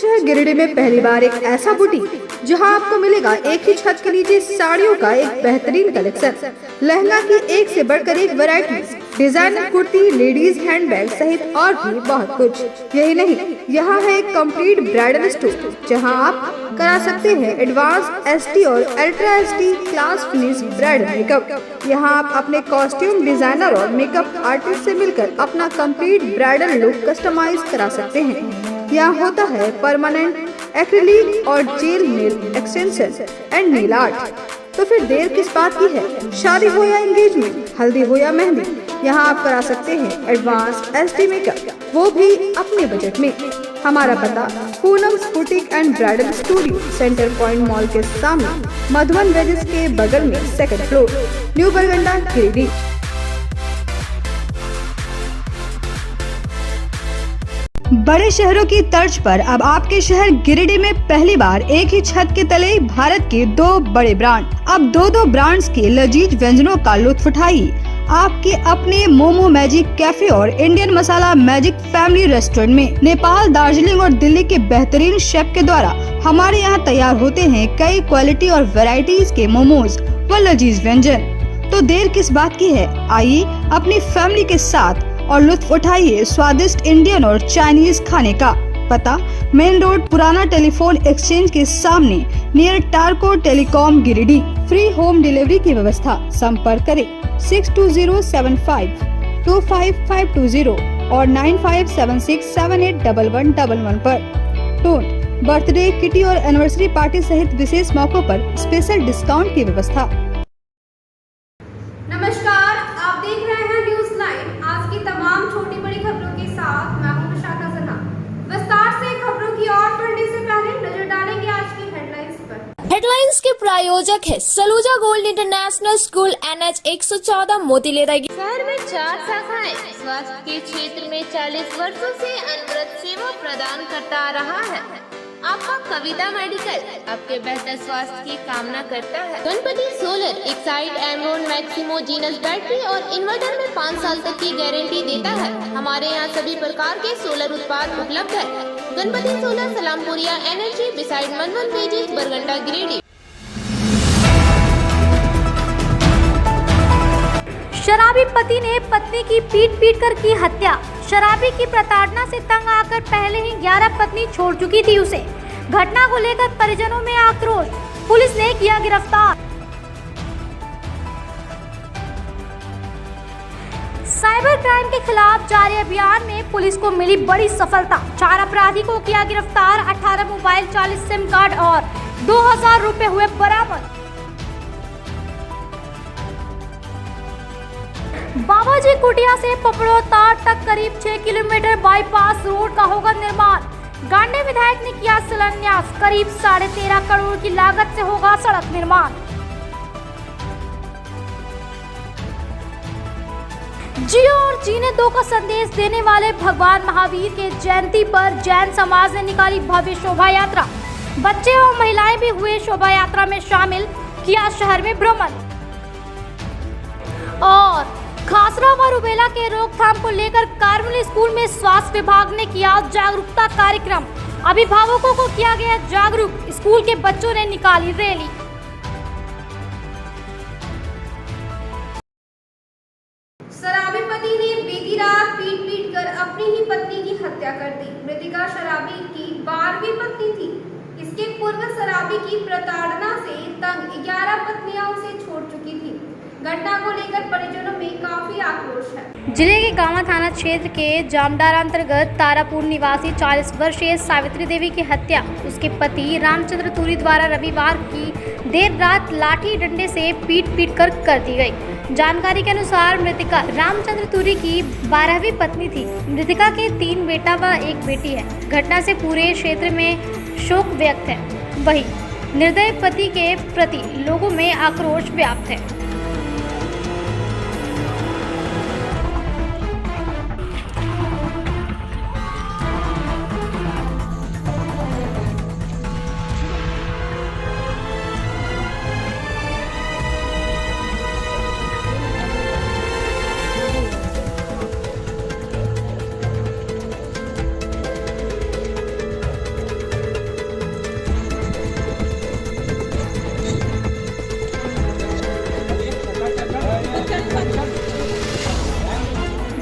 शहर गिरिडीह में पहली बार एक ऐसा बुटीक जहां आपको मिलेगा एक ही छत के नीचे साड़ियों का एक बेहतरीन कलेक्शन, लहंगा की एक से बढ़कर एक variety, designer kurti, ladies handbag सहित और भी बहुत कुछ। यही नहीं, यहाँ है एक कंप्लीट ब्राइडल स्टोर जहां आप करा सकते हैं एडवांस एसटी और ultra ST class finish bridal makeup. यहाँ आप अपने कॉस्ट्यूम डिजाइनर और मेकअप आर्टिस्ट से मिलकर अपना कंप्लीट ब्राइडल लुक कस्टमाइज करा सकते हैं। यहाँ होता है परमानेंट एक्रिलिक और jail nail extension and nail art. तो फिर देर किस बात की है? शादी हो या एंगेजमेंट, हल्दी हो या मेहंदी, यहाँ आप करा सकते हैं एडवांस एसडी मेकअप, वो भी अपने बजट में। हमारा पता Poonam's boutique and bridal studio, centre point mall के सामने, मधुबन वेजेस के बगल में, सेकंड फ्लोर, न्यू बरगंडा, गिरिडीह। बड़े शहरों की तर्ज पर अब आपके शहर गिरिडीह में पहली बार एक ही छत के तले भारत के 2 बड़े ब्रांड। अब दो ब्रांड्स के लजीज व्यंजनों का लुत्फ उठाइए आपके अपने मोमो मैजिक कैफे और इंडियन मसाला मैजिक फैमिली रेस्टोरेंट में। नेपाल, दार्जिलिंग और दिल्ली के बेहतरीन शेफ के द्वारा हमारे यहाँ तैयार होते हैं कई क्वालिटी और वैरायटीज के मोमोज व लजीज व्यंजन। तो देर किस बात की है? आइए अपनी फैमिली के साथ और लुत्फ उठाइए स्वादिष्ट इंडियन और चाइनीज खाने का। पता मेन रोड, पुराना टेलीफोन एक्सचेंज के सामने, near Tarco telecom, Giridih. Free home delivery की व्यवस्था। संपर्क करें 6207525520 और 9576781111 पर। टोट बर्थडे, किटी और एनिवर्सरी पार्टी सहित विशेष मौकों पर स्पेशल डिस्काउंट की व्यवस्था। नमस्कार, आप देख रहे हैं न्यूज लाइन। आज की तमाम छोटी बड़ी खबरों के साथ मैं हूं विशाखा सिन्हा। विस्तार से खबरों की ओर बढ़ने से पहले नजर डालेंगे आज की हेडलाइंस पर। हेडलाइंस के प्रायोजक है Saluja gold international school, NH 114, मोतीलेरा। शहर में 4 शाखाएं स्वास्थ्य के क्षेत्र में 40 वर्षों से अनवरत सेवा प्रदान करता आ रहा है। आपका कविता मेडिकल आपके बेहतर स्वास्थ्य की कामना करता है। Ganpati solar Exide Amaron Maximo genus battery और इन्वर्टर में 5 साल तक की गारंटी देता है। हमारे यहाँ सभी प्रकार के सोलर उत्पाद उपलब्ध है। Ganpati solar, Salampuria energy, beside Madhuban वेजेस, बरगंडा, गिरिडीह। शराबी पति ने पत्नी की पीट कर की हत्या। शराबी की प्रताड़ना से तंग आकर पहले ही 11 पत्नी छोड़ चुकी थी उसे। घटना को लेकर परिजनों में आक्रोश, पुलिस ने किया गिरफ्तार। साइबर क्राइम के खिलाफ जारी अभियान में पुलिस को मिली बड़ी सफलता। 4 अपराधी को किया गिरफ्तार। 18 मोबाइल, 40 सिम कार्ड और 2000 रुपए हुए बरामद। बाबाजी कुटिया से पपड़ोतार तक करीब 6 किलोमीटर बाईपास रोड का होगा निर्माण। गांडे विधायक ने किया शिलान्यास। करीब 13.5 करोड़ की लागत से होगा सड़क निर्माण। जियो और जीने दो का संदेश देने वाले भगवान महावीर के जयंती पर जैन समाज ने निकाली भव्य शोभा यात्रा। बच्चे और महिलाएं भी हुए शोभा यात्रा में शामिल। किया शहर में भ्रमण। और खासरा व रूबेला के रोकथाम को लेकर कार्मेल स्कूल में स्वास्थ्य विभाग ने किया जागरूकता कार्यक्रम। अभिभावकों को किया गया जागरूक। स्कूल के बच्चों ने निकाली रैली। शराबी पति ने बीती रात पीट कर अपनी ही पत्नी की हत्या कर दी। मृतिका शराबी की 12वीं पत्नी थी। इसके पूर्व शराबी की प्रताड़ना से तंग 11 पत्नियां उसे छोड़ चुकी थी। घटना को लेकर परिजनों में काफी आक्रोश है। जिले के गांवा थाना क्षेत्र के जामडारा अंतर्गत तारापुर निवासी 40 वर्षीय सावित्री देवी की हत्या उसके पति रामचंद्र तुरी द्वारा रविवार की देर रात लाठी डंडे से पीट कर दी गई। जानकारी के अनुसार मृतिका रामचंद्र तुरी की 12वीं पत्नी थी। मृतिका के 3 बेटा व 1 बेटी है। घटना से पूरे क्षेत्र में शोक व्यक्त है। वहीं निर्दयी पति के प्रति लोगों में आक्रोश व्याप्त है।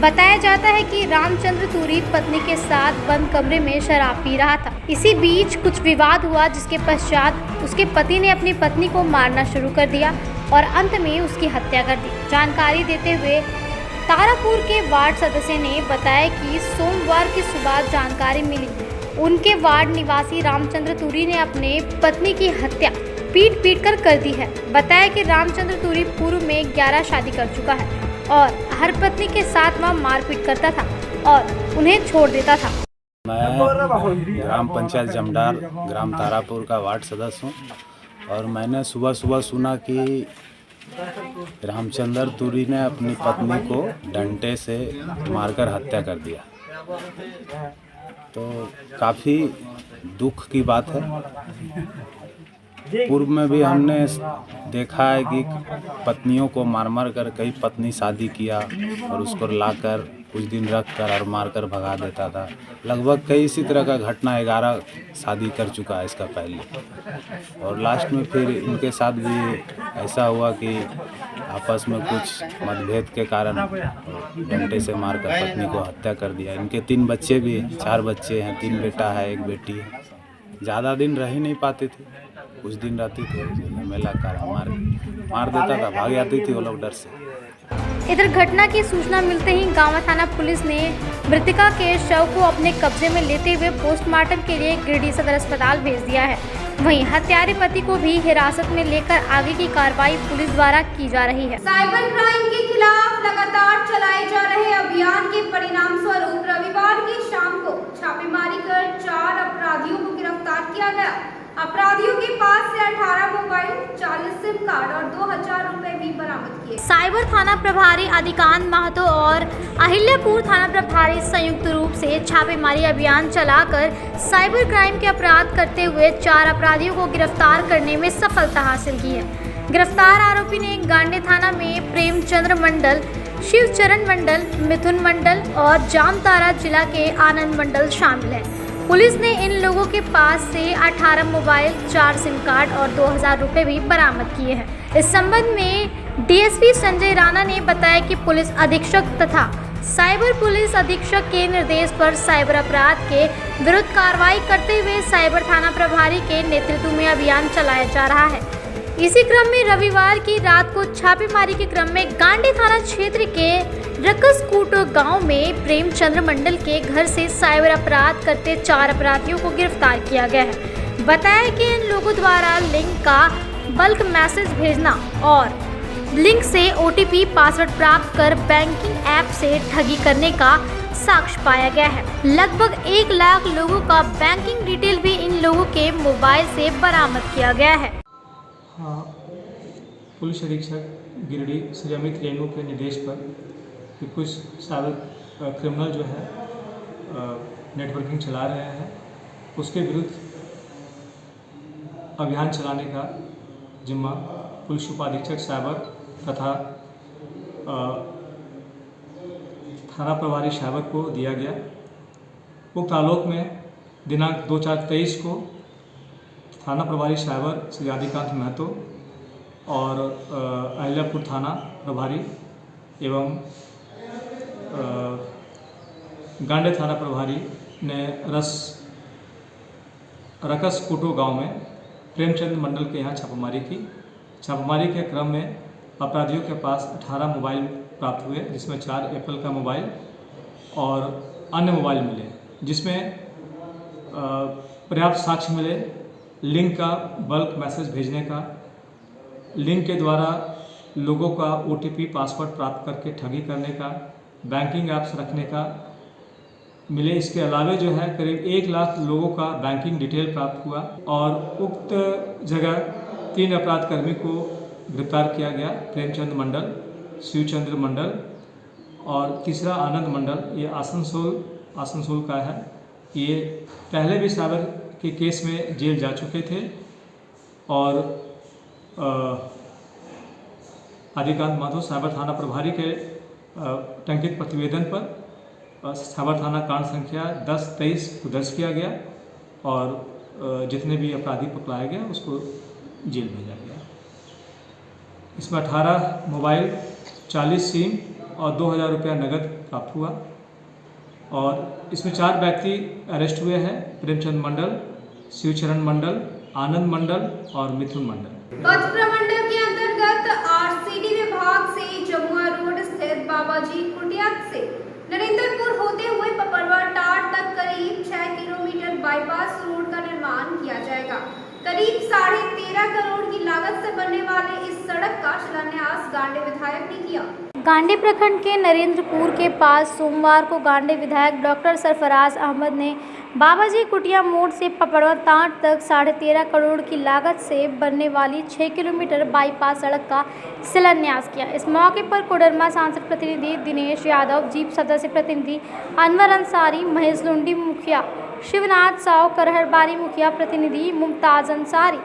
बताया जाता है कि रामचंद्र तूरी पत्नी के साथ बंद कमरे में शराब पी रहा था। इसी बीच कुछ विवाद हुआ, जिसके पश्चात उसके पति ने अपनी पत्नी को मारना शुरू कर दिया और अंत में उसकी हत्या कर दी। जानकारी देते हुए तारापुर के वार्ड सदस्य ने बताया कि सोमवार की सुबह जानकारी मिली, उनके वार्ड निवासी रामचंद्र तूरी ने अपने पत्नी की हत्या पीट कर दी है। बताया कि रामचंद्र तूरी पूर्व में 11 शादी कर चुका है और हर पत्नी के साथ वह मारपीट करता था और उन्हें छोड़ देता था। मैं ग्राम पंचायत जमडार ग्राम तारापुर का वार्ड सदस्य हूँ और मैंने सुबह सुना कि रामचंद्र तूरी ने अपनी पत्नी को डंडे से मारकर हत्या कर दिया। तो काफ़ी दुख की बात है। पूर्व में भी हमने देखा है कि पत्नियों को मार कर कई पत्नी शादी किया और उसको लाकर कुछ दिन रख कर और मारकर भगा देता था। लगभग कई इसी तरह का घटना 11 शादी कर चुका है इसका पहले। और लास्ट में फिर इनके साथ भी ऐसा हुआ कि आपस में कुछ मतभेद के कारण डंडे से मारकर पत्नी को हत्या कर दिया। इनके 3 बच्चे भी हैं, 4 बच्चे हैं, 3 बेटा है, 1 बेटी है। ज़्यादा दिन रह ही नहीं पाती थी, कुछ दिन रहती थी, मेला कारण मार देता था, भाग जाती थी वो लोग डर से। इधर घटना की सूचना मिलते ही गांव थाना पुलिस ने मृतका के शव को अपने कब्जे में लेते हुए पोस्टमार्टम के लिए गिरिडीह सदर अस्पताल भेज दिया है। वहीं हत्यारे पति को भी हिरासत में लेकर आगे की कार्रवाई पुलिस द्वारा की जा रही है। साइबर क्राइम के खिलाफ लगातार चलाए जा रहे अभियान के परिणाम स्वरूप रविवार की शाम को छापेमारी कर 4 अपराधियों को गिरफ्तार किया गया। अपराधियों के पास से 18 मोबाइल, 40 सिम कार्ड और 2000 रुपए भी बरामद किए। साइबर थाना प्रभारी अधिकांत महतो और अहिल्यापुर थाना प्रभारी संयुक्त रूप से छापेमारी अभियान चलाकर साइबर क्राइम के अपराध करते हुए 4 अपराधियों को गिरफ्तार करने में सफलता हासिल की है। गिरफ्तार आरोपी ने गांडे थाना में प्रेमचंद्र मंडल, शिवचरण मंडल, मिथुन मंडल और जामतारा जिला के आनंद मंडल शामिल है। पुलिस ने इन लोगों के पास से 18 मोबाइल, 4 सिम कार्ड और 2000 रुपए भी बरामद किए हैं। इस संबंध में डीएसपी संजय राणा ने बताया कि पुलिस अधीक्षक तथा साइबर पुलिस अधीक्षक के निर्देश पर साइबर अपराध के विरुद्ध कार्रवाई करते हुए साइबर थाना प्रभारी के नेतृत्व में अभियान चलाया जा रहा है। इसी क्रम में रविवार की रात को छापेमारी के क्रम में गांडे थाना क्षेत्र के रकसकूटो गांव में प्रेमचंद्र मंडल के घर से साइबर अपराध करते 4 अपराधियों को गिरफ्तार किया गया है। बताया कि इन लोगों द्वारा लिंक का बल्क मैसेज भेजना और लिंक से OTP पासवर्ड प्राप्त कर बैंकिंग ऐप से ठगी करने का साक्ष्य पाया गया है। लगभग 1 लाख लोगों का बैंकिंग डिटेल भी इन लोगों के मोबाइल से बरामद किया गया है। हाँ, पुलिस अधीक्षक गिरिडीह श्री अमित रेणु के निर्देश पर कि कुछ साइबर क्रिमिनल जो है नेटवर्किंग चला रहे हैं, उसके विरुद्ध अभियान चलाने का जिम्मा पुलिस उपाधीक्षक साइबर तथा थाना प्रभारी साइबर को दिया गया। उक्त आलोक में दिनांक 2/4/23 को थाना प्रभारी साइबर श्री अधिकांत महतो और अहिल्यापुर थाना प्रभारी एवं गांडे थाना प्रभारी ने रकसकूटो गांव में प्रेमचंद मंडल के यहाँ छापेमारी की। छापेमारी के क्रम में अपराधियों के पास 18 मोबाइल प्राप्त हुए, जिसमें 4 एप्पल का मोबाइल और अन्य मोबाइल मिले, जिसमें पर्याप्त साक्ष्य मिले लिंक का बल्क मैसेज भेजने का, लिंक के द्वारा लोगों का OTP पासवर्ड प्राप्त करके ठगी करने का, बैंकिंग ऐप्स रखने का मिले। इसके अलावा जो है करीब 1 लाख लोगों का बैंकिंग डिटेल प्राप्त हुआ और उक्त जगह 3 अपराधकर्मी को गिरफ्तार किया गया, प्रेमचंद मंडल, शिवचंद्र मंडल और तीसरा आनंद मंडल। ये आसनसोल का है। ये पहले भी साइबर के केस में जेल जा चुके थे और अधिकांत माधो साइबर थाना प्रभारी के टंकित प्रतिवेदन पर साइबर थाना कांड संख्या 10/23 को दर्ज किया गया और जितने भी अपराधी पकड़ाया गया उसको जेल भेजा गया। इसमें 18 मोबाइल, 40 सिम और 2000 रुपया नगद प्राप्त हुआ। और इसमें 4 व्यक्ति अरेस्ट हुए हैं: प्रेमचंद मंडल, शिवचरण मंडल, आनंद मंडल और मिथुन मंडल। पथ प्रमंडल के अंतर्गत आरसीडी विभाग से जमुआ रोड स्थित बाबाजी कुटिया से नरेंद्रपुर होते हुए पपरवा टाट तक करीब 6 किलोमीटर बाईपास रोड का निर्माण किया जाएगा। करीब 13.5 करोड़ की लागत से बनने वाले इस सड़क का शिलान्यास गांडे विधायक ने किया। गांडे प्रखंड के नरेंद्रपुर के पास सोमवार को गांडे विधायक डॉक्टर सरफराज अहमद ने बाबाजी कुटिया मोड़ से पपरवा टाट तक 13.5 करोड़ की लागत से बनने वाली 6 किलोमीटर बाईपास सड़क का शिलान्यास किया। इस मौके पर कोडरमा सांसद प्रतिनिधि दिनेश यादव, जीप सदस्य प्रतिनिधि अनवर अंसारी, महेश लुंडी मुखिया, शिवनाथ साव, करहरबारी मुखिया प्रतिनिधि मुमताज अंसारी,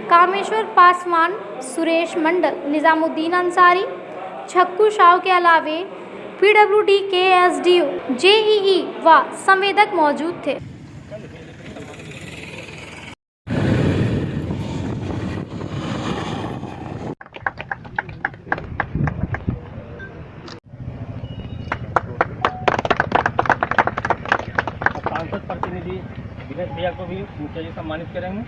कामेश्वर पासवान, सुरेश मंडल, निजामुद्दीन अंसारी, छक्कू शाह के अलावे PWD के SDO, JEE व संवेदक मौजूद थे। सांसद प्रतिनिधि दिनेश भैया को भी मुखिया जी सम्मानित करेंगे।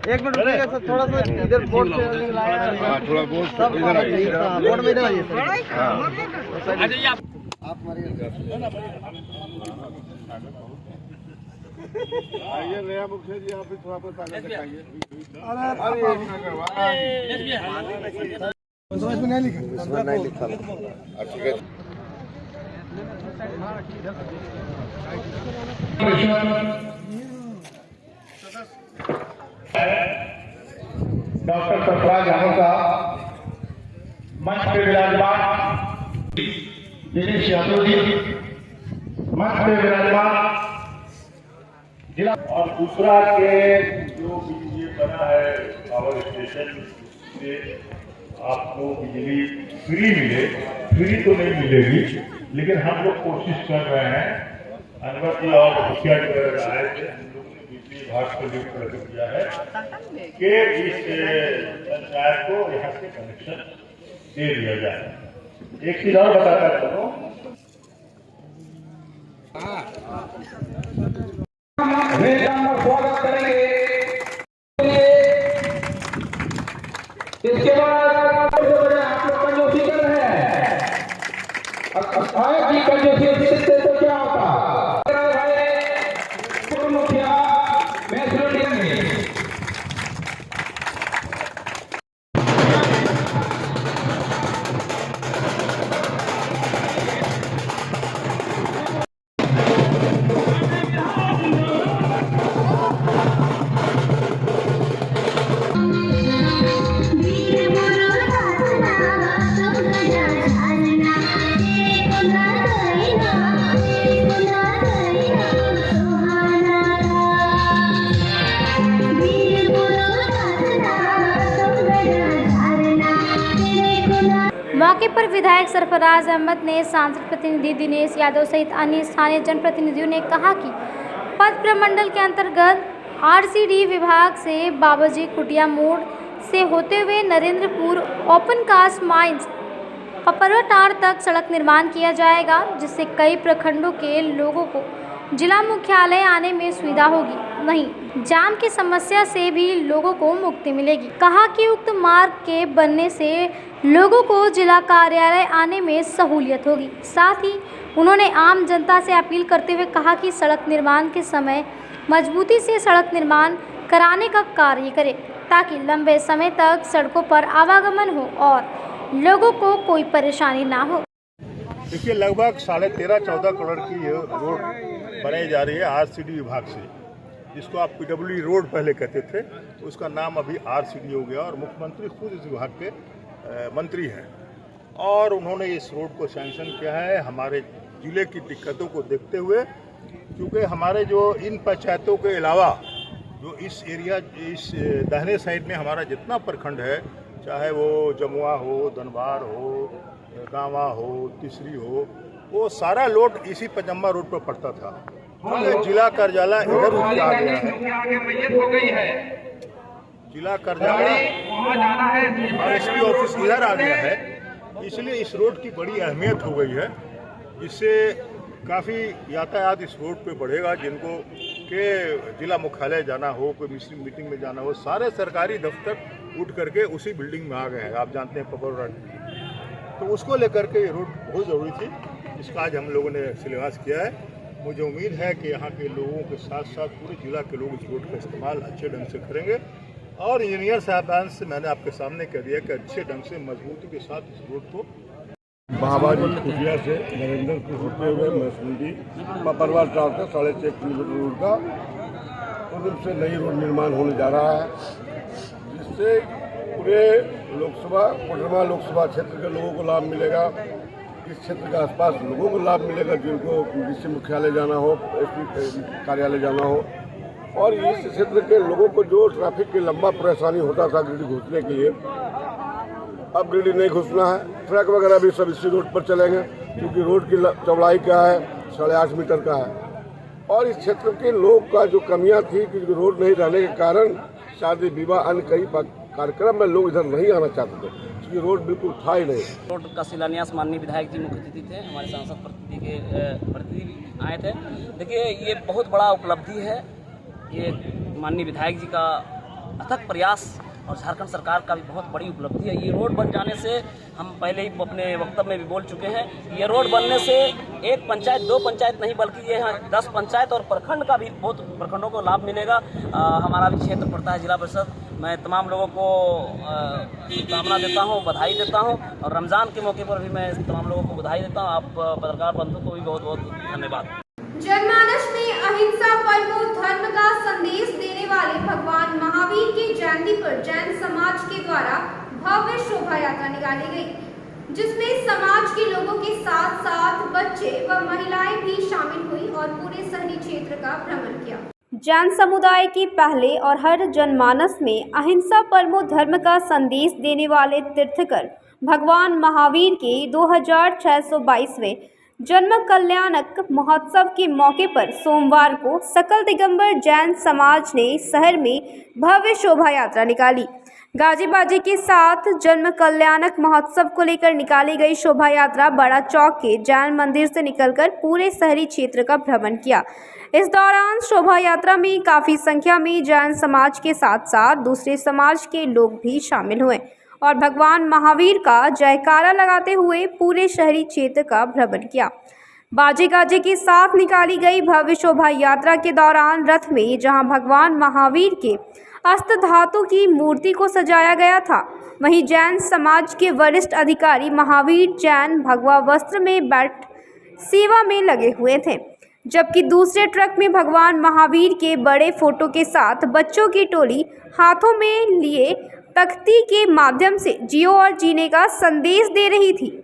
एक मिनट रुकिएगा सर, थोड़ा सा इधर बोर्ड से लाया, थोड़ा बोर्ड में लगाइए। आप आइए नया मुखिया जी, आप भी थोड़ा सा आगे दिखाइए। इसमें नहीं लिखा। ठीक है। डॉक्टर सरफराज अहमद साहब मंच पे विराजमान, दिनेश यादव जी मंच पे विराजमान जिला। और दूसरा के जो बिजली बना है पावर स्टेशन से आपको बिजली फ्री मिले, फ्री तो नहीं मिलेगी, लेकिन हम लोग कोशिश कर रहे हैं। अनवर जी और मुखिया जी आए थे, हम लोग ने बिजली विभाग को भी प्रकट किया है कि इस पंचायत को यहाँ से कनेक्शन दे दिया जाए। एक चीज और बताता चलो, स्वागत करेंगे। इसके बाद आप लोग कंजूसी कर रहे हैं, कंजूसी तो क्या होता मुखिया मैं मौके पर विधायक सरफराज अहमद ने सांसद प्रतिनिधि दिनेश यादव सहित अन्य स्थानीय जनप्रतिनिधियों ने कहा कि पथ प्रमंडल के अंतर्गत आरसीडी विभाग से बाबाजी कुटिया मोड़ से होते हुए नरेंद्रपुर ओपन कास्ट माइंस पपरवा टाट तक सड़क निर्माण किया जाएगा, जिससे कई प्रखंडों के लोगों को जिला मुख्यालय आने में सुविधा होगी। वहीं जाम की समस्या से भी लोगों को मुक्ति मिलेगी। कहा कि उक्त मार्ग के बनने से लोगों को जिला कार्यालय आने में सहूलियत होगी। साथ ही उन्होंने आम जनता से अपील करते हुए कहा कि सड़क निर्माण के समय मजबूती से सड़क निर्माण कराने का कार्य करें, ताकि लंबे समय तक सड़कों पर आवागमन हो और लोगों को कोई परेशानी ना हो। देखिए, लगभग 13.5-14 करोड़ की ये रोड बनाई जा रही है आरसीडी विभाग से, जिसको आप PWD रोड पहले कहते थे, उसका नाम अभी आरसीडी हो गया। और मुख्यमंत्री खुद इस विभाग के मंत्री हैं और उन्होंने इस रोड को सैंक्शन किया है हमारे जिले की दिक्कतों को देखते हुए, क्योंकि हमारे जो इन पंचायतों के अलावा जो इस एरिया, इस दाहिने साइड में हमारा जितना प्रखंड है, चाहे वो जमुआ हो, धनबार हो, गांवा हो, तिसरी हो, वो सारा लोड इसी पचम्बा रोड पर पड़ता था। तो जिला कार्यालय इधर उठ के आ गया है, जिला कार्यालय और एसपी ऑफिस इधर आ गया है, इसलिए इस रोड की बड़ी अहमियत हो गई है। इससे काफ़ी यातायात इस रोड पे बढ़ेगा। जिनको के जिला मुख्यालय जाना हो, कोई मीटिंग में जाना हो, सारे सरकारी दफ्तर उठ करके उसी बिल्डिंग में आ गए हैं। आप जानते हैं पकड़ रोड, तो उसको लेकर के ये रोड बहुत ज़रूरी थी। इसका आज हम लोगों ने सिलेवास किया है। मुझे उम्मीद है कि यहाँ के लोगों के साथ साथ पूरे जिला के लोग इस रोड का इस्तेमाल अच्छे ढंग से करेंगे। और इंजीनियर साहबान से मैंने आपके सामने कह दिया कि अच्छे ढंग से मजबूती के साथ इस रोड को महाबाजी कुटिया से नरेंद्रपुर होते हुए महसूली पपरवा ट्रांसफर 6.5 किलोमीटर रोड का उधर से नई रोड निर्माण होने जा रहा है, जिससे पूरे लोकसभा कोडरमा लोकसभा क्षेत्र के लोगों को लाभ मिलेगा। इस क्षेत्र के आसपास लोगों को लाभ मिलेगा जिनको डीसी मुख्यालय जाना हो, एसपी कार्यालय जाना हो। और इस क्षेत्र के लोगों को जो ट्रैफिक की लंबा परेशानी होता था गिरिडीह घुसने के लिए, अब गिरिडीह नहीं घुसना है। ट्रक वगैरह भी सब इसी रोड पर चलेंगे, क्योंकि रोड की चौड़ाई क्या है 8.5 मीटर का है। और इस क्षेत्र के लोग का जो कमियां थी कि रोड नहीं रहने के कारण शादी विवाह अन्य कई कार्यक्रम में लोग इधर नहीं आना चाहते थे, क्योंकि रोड बिल्कुल था ही नहीं। रोड का शिलान्यास माननीय विधायक जी मुख्य अतिथि थे, हमारे सांसद प्रतिनिधि आए थे। देखिए, ये बहुत बड़ा उपलब्धि है। ये माननीय विधायक जी का अथक प्रयास और झारखंड सरकार का भी बहुत बड़ी उपलब्धि है। ये रोड बन जाने से, हम पहले ही अपने वक्तव्य में भी बोल चुके हैं, ये रोड बनने से एक पंचायत, 2 पंचायत नहीं बल्कि ये 10 पंचायत और प्रखंड का भी बहुत प्रखंडों को लाभ मिलेगा। हमारा भी क्षेत्र पड़ता है जिला परिषद। मैं तमाम लोगों को शुभकामना देता हूँ, बधाई देता हूँ। और रमज़ान के मौके पर भी मैं तमाम लोगों को बधाई देता हूँ। आप पत्रकार बंधु को भी बहुत बहुत धन्यवाद। जनमानस में अहिंसा परमो धर्म का संदेश देने वाले भगवान महावीर की जयंती पर जैन समाज के द्वारा भव्य शोभा यात्रा निकाली गई, जिसमें समाज के लोगों के साथ साथ बच्चे व महिलाएं भी शामिल हुई और पूरे शहरी क्षेत्र का भ्रमण किया। जैन समुदाय के पहले और हर जनमानस में अहिंसा परमो धर्म का संदेश देने वाले तीर्थकर भगवान महावीर के 2622वें जन्म कल्याणक महोत्सव के मौके पर सोमवार को सकल दिगंबर जैन समाज ने शहर में भव्य शोभा यात्रा निकाली। गाजे बाजे के साथ जन्म कल्याणक महोत्सव को लेकर निकाली गई शोभा यात्रा बड़ा चौक के जैन मंदिर से निकलकर पूरे शहरी क्षेत्र का भ्रमण किया। इस दौरान शोभा यात्रा में काफ़ी संख्या में जैन समाज के साथ साथ दूसरे समाज के लोग भी शामिल हुए और भगवान महावीर का जयकारा लगाते हुए पूरे शहरी क्षेत्र का भ्रमण किया। बाजे गाजे के साथ निकाली गई भव्य शोभा यात्रा के दौरान रथ में जहां भगवान महावीर के अष्ट धातु की मूर्ति को सजाया गया था, वहीं जैन समाज के वरिष्ठ अधिकारी महावीर जैन भगवा वस्त्र में बैठ सेवा में लगे हुए थे, जबकि दूसरे ट्रक में भगवान महावीर के बड़े फोटो के साथ बच्चों की टोली हाथों में लिए तख्ती के माध्यम से जियो और जीने का संदेश दे रही थी।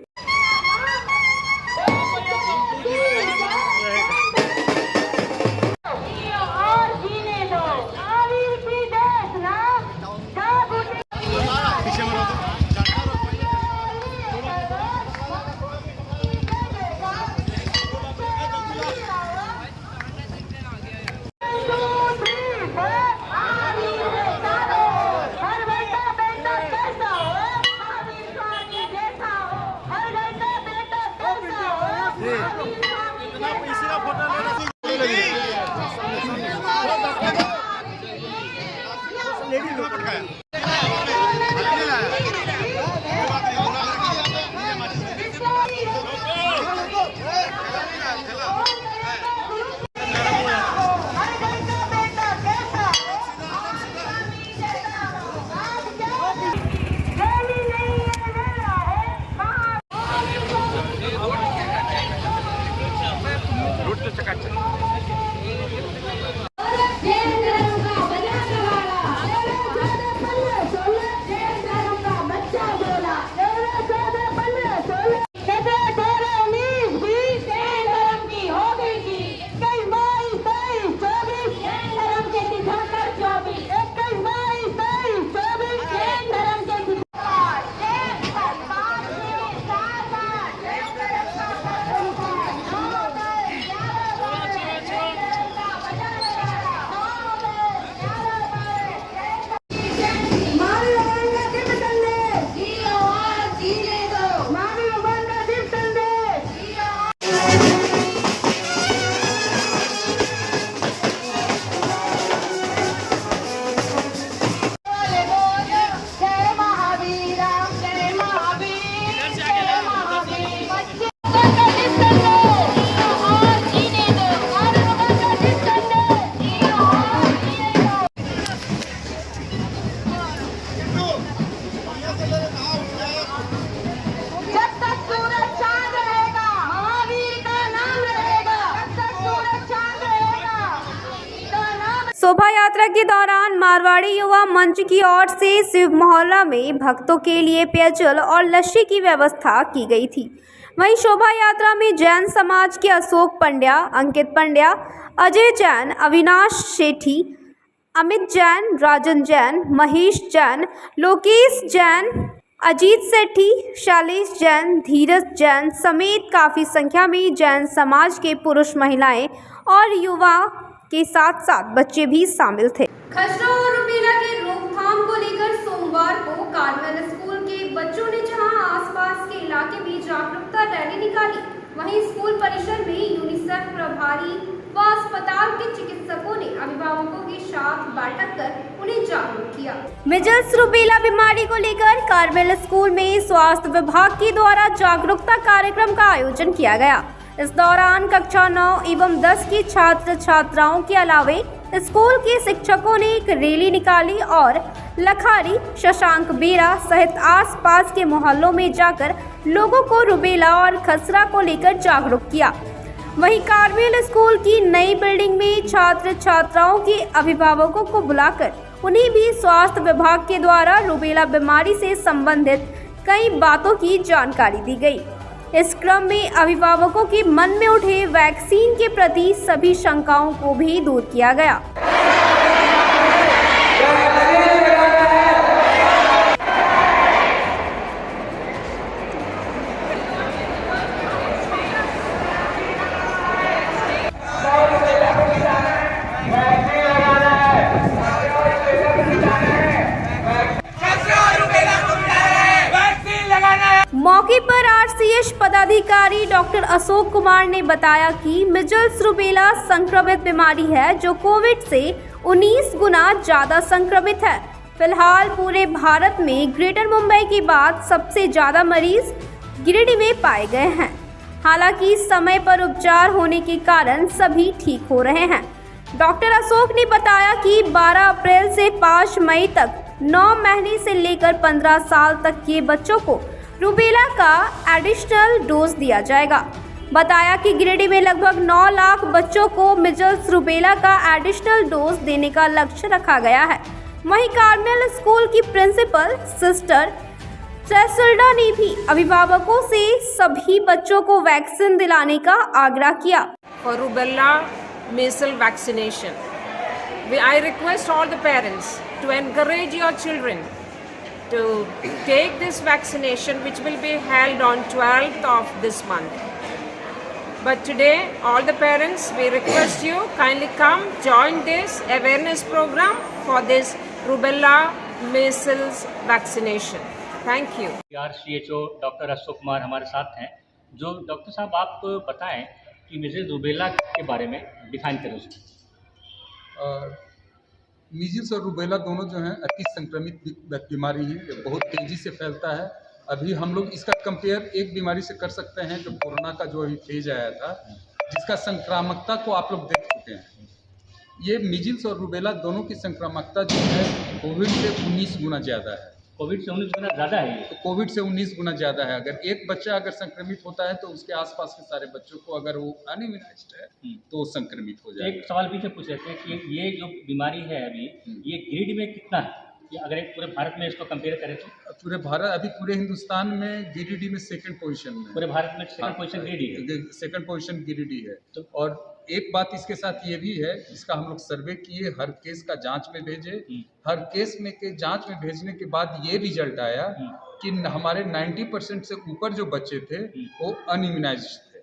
यात्रा के दौरान मारवाड़ी युवा मंच की ओर से शिव मोहल्ला में भक्तों के लिए पेयजल और लस्सी की व्यवस्था की गई थी। वहीं शोभा यात्रा में जैन समाज के अशोक पंड्या, अंकित पंड्या, अजय जैन, अविनाश सेठी, अमित जैन, राजन जैन, महेश जैन, लोकेश जैन, अजीत सेठी, शैलेश जैन, धीरज जैन समेत काफ़ी संख्या में जैन समाज के पुरुष, महिलाएं और युवा के साथ साथ बच्चे भी शामिल थे। खसरा और रुबेला के रोकथाम को लेकर सोमवार को कार्मेल स्कूल के बच्चों ने जहां आसपास के इलाके में जागरूकता रैली निकाली, वहीं स्कूल परिसर में यूनिसेफ प्रभारी व अस्पताल के चिकित्सकों ने अभिभावकों के साथ बैठक कर उन्हें जागरूक किया। मिजल्स रूबेला बीमारी को लेकर कार्मेल स्कूल में स्वास्थ्य विभाग के द्वारा जागरूकता कार्यक्रम का आयोजन किया गया। इस दौरान कक्षा 9 एवं 10 की छात्र छात्राओं के अलावे स्कूल के शिक्षकों ने एक रैली निकाली और लखारी, शशांक बेरा सहित आसपास के मोहल्लों में जाकर लोगों को रुबेला और खसरा को लेकर जागरूक किया। वहीं कार्मेल स्कूल की नई बिल्डिंग में छात्र छात्राओं के अभिभावकों को बुलाकर उन्हें भी स्वास्थ्य विभाग के द्वारा रुबेला बीमारी से संबंधित कई बातों की जानकारी दी गई। इस क्रम में अभिभावकों के मन में उठे वैक्सीन के प्रति सभी शंकाओं को भी दूर किया गया। मौके पर आरसीएस पदाधिकारी डॉक्टर अशोक कुमार ने बताया कि मिजल्स रूबेला संक्रमित बीमारी है जो कोविड से 19 गुना ज़्यादा संक्रमित है। फिलहाल पूरे भारत में ग्रेटर मुंबई के बाद सबसे ज़्यादा मरीज गिरिडीह में पाए गए हैं। हालांकि समय पर उपचार होने के कारण सभी ठीक हो रहे हैं। डॉक्टर अशोक ने बताया कि 12 अप्रैल से 5 मई तक 9 महीने से लेकर 15 साल तक के बच्चों को रूबेला का एडिशनल डोज दिया जाएगा। बताया कि गिरिडीह में लगभग 9 लाख बच्चों को मिजल्स रूबेला का एडिशनल डोज देने का लक्ष्य रखा गया है। वहीं कार्मेल स्कूल की प्रिंसिपल सिस्टर सेसिल्डा ने भी अभिभावकों से सभी बच्चों को वैक्सीन दिलाने का आग्रह किया। For rubella measles vaccination, I request all the parents to encourage your children to take this vaccination, which will be held on 12th of this month. But today, all the parents, we request you kindly come join this awareness program for this rubella measles vaccination. Thank you. RCHO doctor Ashok Kumar हमारे साथ हैं। जो doctor साहब आप बताएं कि measles rubella के बारे में डिफाइन करें उसको। मीजल्स और रूबेला दोनों जो हैं अति संक्रमित बीमारी है, ये बहुत तेज़ी से फैलता है। अभी हम लोग इसका कंपेयर एक बीमारी से कर सकते हैं जो कोरोना का जो अभी फेज आया था, जिसका संक्रामकता को आप लोग देख चुके हैं। ये मीजल्स और रूबेला दोनों की संक्रामकता जो है कोविड से 19 गुना ज़्यादा है। कोविड से 19 गुना ज़्यादा है। तो कोविड से 19 गुना ज़्यादा है। अगर एक बच्चा अगर संक्रमित होता है तो उसके आसपास के सारे बच्चों को, अगर वो अनइम्यूनाइज्ड है तो वो संक्रमित हो जाएगा। एक सवाल पीछे पूछ रहे थे कि ये जो बीमारी है अभी ये गिरिडीह में कितना है, या अगर एक पूरे भारत में इसको कंपेयर करें तो? पूरे भारत, अभी पूरे हिंदुस्तान में गिरिडीह में सेकंड पोजीशन में। पूरे भारत में सेकंड पोजीशन गिरिडीह है। सेकंड पोजीशन गिरिडीह है। तो और एक बात इसके साथ ये भी है, इसका हम लोग सर्वे किए, हर केस का जांच में भेजे। हर केस में के जांच में भेजने के बाद ये रिजल्ट आया कि हमारे 90% से ऊपर जो बच्चे थे वो अनइम्यूनाइज्ड थे।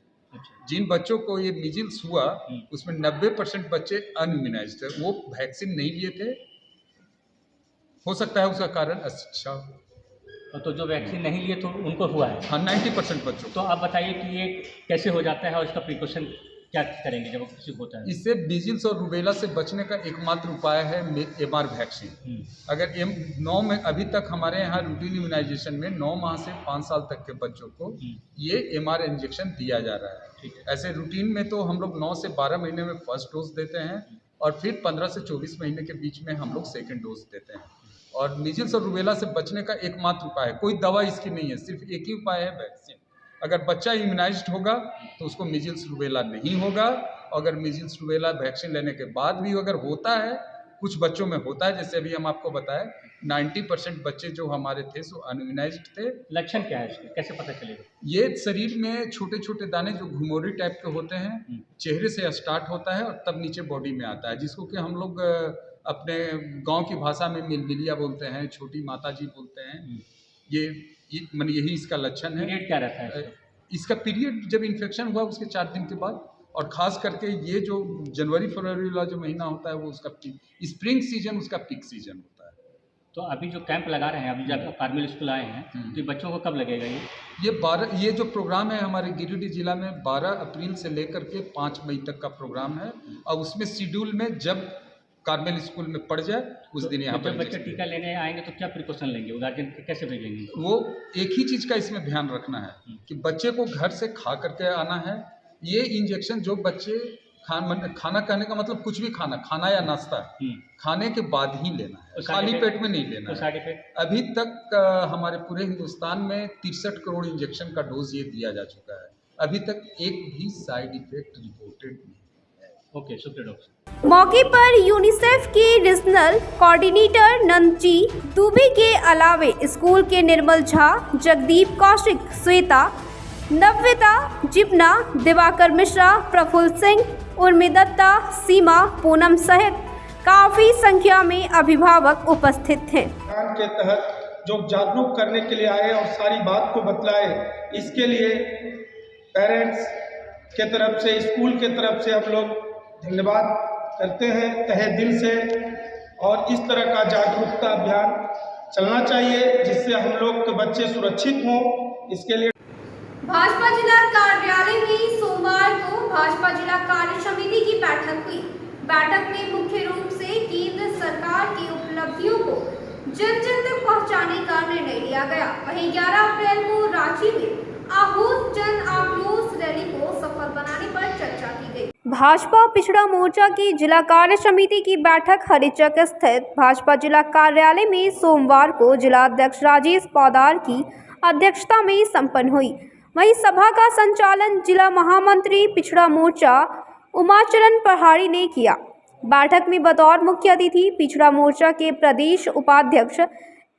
जिन बच्चों को ये मीजल्स हुआ उसमें 90% बच्चे अनइम्यूनाइज्ड थे, वो वैक्सीन नहीं लिए थे। हो सकता है उसका कारण अच्छा हो। तो जो वैक्सीन नहीं लिए तो उनको हुआ है? हाँ, 90% बच्चों। तो आप बताइए कि ये कैसे हो जाता है और इसका प्रिकॉशन क्या करेंगे जब किसी को होता है? इससे मीजल्स और रूबेला से बचने का एकमात्र उपाय है MR वैक्सीन। अगर 9 में अभी तक हमारे यहाँ रूटीन इम्यूनाइजेशन में 9 माह से 5 साल तक के बच्चों को ये MR इंजेक्शन दिया जा रहा है। ऐसे रूटीन में तो हम लोग 9 से 12 महीने में फर्स्ट डोज देते हैं और फिर 15 से 24 महीने के बीच में हम लोग सेकेंड डोज देते हैं। और मीजल्स और रूबेला से बचने का एकमात्र उपाय है, कोई दवा इसकी नहीं है, सिर्फ एक ही उपाय है, वैक्सीन। अगर बच्चा इम्यूनाइज्ड होगा तो उसको मीजल्स रूबेला नहीं होगा। अगर मीजल्स रूबेला वैक्सीन लेने के बाद भी अगर होता है कुछ बच्चों में होता है, जैसे अभी हम आपको बताएं 90% बच्चे जो हमारे थे सो अनइम्यूनाइज्ड थे। लक्षण क्या है इसके, कैसे पता चलेगा? ये शरीर में छोटे छोटे दाने जो घुमोरी टाइप के होते हैं, चेहरे से स्टार्ट होता है और तब नीचे बॉडी में आता है, जिसको कि हम लोग अपने गांव की भाषा में मिलमिलिया बोलते हैं, छोटी माता जी बोलते हैं। ये माने यही इसका लक्षण है। पीरियड क्या रहता है इसका पीरियड जब इन्फेक्शन हुआ उसके 4 दिन के बाद, और खास करके ये जो जनवरी फरवरी वाला जो महीना होता है वो उसका स्प्रिंग सीजन उसका पीक सीजन होता है। तो अभी जो कैंप लगा रहे हैं, अभी जब कार्मेल स्कूल आए हैं, तो ये बच्चों को कब लगेगा ये जो प्रोग्राम है हमारे गिरिडीह जिला में 12 अप्रैल से लेकर के 5 मई तक का प्रोग्राम है, और उसमें शेड्यूल में जब कार्मेल स्कूल में पड़ जाए उस दिन यहाँ पर बच्चे टीका लेने आएंगे तो क्या प्रिकॉशन लेंगे, गार्जियन कैसे भेजेंगे? वो एक ही चीज़ का इसमें ध्यान रखना है कि बच्चे को घर से खा करके आना है। ये इंजेक्शन जो बच्चे खाना कहने का मतलब कुछ भी खाना या नाश्ता खाने के बाद ही लेना है, खाली पेट में नहीं लेना है। अभी तक हमारे पूरे हिंदुस्तान में 63 करोड़ इंजेक्शन का डोज ये दिया जा चुका है, अभी तक एक भी साइड इफेक्ट रिपोर्टेड नहीं है। ओके, शुक्रिया डॉक्टर। मौके पर यूनिसेफ के रीजनल कोऑर्डिनेटर नंदजी दुबे के अलावे स्कूल के निर्मल झा, जगदीप कौशिक, श्वेता, नव्यता, जिपना, दिवाकर मिश्रा, प्रफुल्ल सिंह, उर्मिदत्ता, सीमा, पूनम सहित काफी संख्या में अभिभावक उपस्थित थे। के तहत जो जागरूक करने के लिए आए और सारी बात को बतलाए, इसके लिए पेरेंट्स के तरफ से, स्कूल के तरफ से हम लोग धन्यवाद करते हैं तहे दिल से। और इस तरह का जागरूकता अभियान चलना चाहिए जिससे हम लोग के बच्चे सुरक्षित हों। इसके लिए भाजपा जिला कार्यालय में सोमवार को भाजपा जिला कार्य समिति की बैठक हुई। बैठक में मुख्य रूप से केंद्र सरकार की उपलब्धियों को जन जन तक पहुंचाने का निर्णय लिया गया। वहीं 11 अप्रैल को रांची में आहूत जन आक्रोश रैली को सफल बनाने पर चर्चा की गई। भाजपा पिछड़ा मोर्चा की जिला कार्य समिति की बैठक हरिचक स्थित भाजपा जिला कार्यालय में सोमवार को जिला अध्यक्ष राजेश पौदार की अध्यक्षता में संपन्न हुई। वहीं सभा का संचालन जिला महामंत्री पिछड़ा मोर्चा उमाचरण पहाड़ी ने किया। बैठक में बतौर मुख्य अतिथि पिछड़ा मोर्चा के प्रदेश उपाध्यक्ष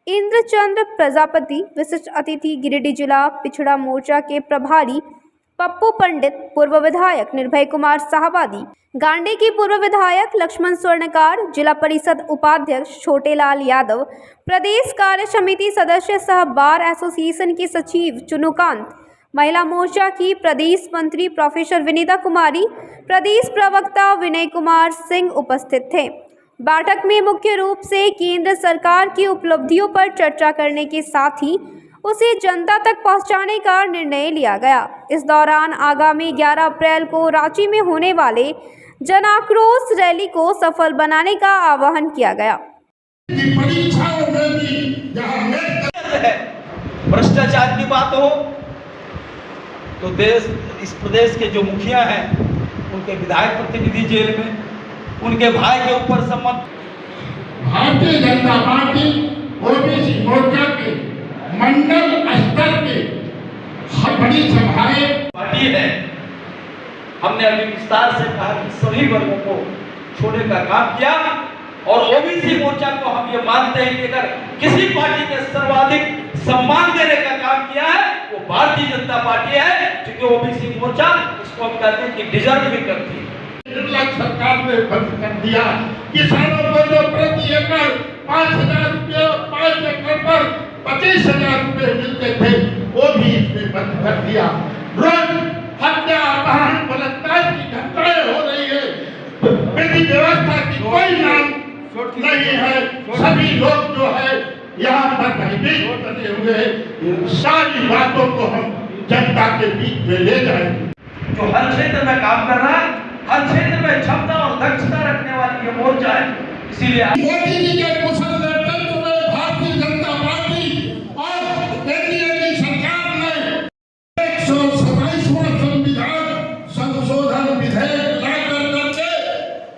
इंद्रचंद्र प्रजापति, विशिष्ट अतिथि गिरिडीह जिला पिछड़ा मोर्चा के प्रभारी पप्पू पंडित, पूर्व विधायक निर्भय कुमार साहबादी, गांडे के पूर्व विधायक लक्ष्मण स्वर्णकार, जिला परिषद उपाध्यक्ष छोटेलाल यादव, प्रदेश कार्य समिति सदस्य सह बार एसोसिएशन के सचिव चुनुकांत, महिला मोर्चा की प्रदेश मंत्री प्रोफेसर विनीता कुमारी, प्रदेश प्रवक्ता विनय कुमार सिंह उपस्थित थे। बैठक में मुख्य रूप से केंद्र सरकार की उपलब्धियों पर चर्चा करने के साथ ही उसे जनता तक पहुंचाने का निर्णय लिया गया। इस दौरान आगामी 11 अप्रैल को रांची में होने वाले जन आक्रोश रैली को सफल बनाने का आह्वान किया गया। भ्रष्टाचार की बात हो तो इस प्रदेश के जो मुखिया हैं उनके विधायक प्रतिनिधि जेल में, उनके भाई के ऊपर संबंध। भारतीय जनता पार्टी ओबीसी मोर्चा के मंडल स्तर के बड़ी सभाएं पार्टी है। हमने अभी विस्तार से कहा कि सभी वर्गों को छोड़ने का काम किया, और ओबीसी मोर्चा को हम ये मानते हैं कि अगर किसी पार्टी ने सर्वाधिक सम्मान देने का काम किया है वो भारतीय जनता पार्टी है, क्योंकि ओबीसी मोर्चा इसको हम कहते हैं कि डिजर्व भी करती है। सरकार ने बंद कर दिया। किसानों को जो प्रति एकड़ 5,000 रुपये, 5 एकड़ पर 25,000 रुपये मिलते थे वो भी इसने बंद कर दिया। रोज हत्या, अपहरण, बलात्कार की घटनाएं हो रही है, विधि व्यवस्था की कोई नाम नहीं है। सभी लोग जो है यहाँ पर भयभीत बने हुए हैं। सारी बातों को हम जनता के बीच में ले जाएंगे। जो हर क्षेत्र में काम कर रहा है, हर क्षेत्र में क्षमता और दक्षता रखने वाली ये मोर्चा है। इसीलिए मोदी जी के कुशल नेतृत्व में भारतीय जनता पार्टी और एनडीए की सरकार ने 127वां संविधान संशोधन विधेयक लाकर करके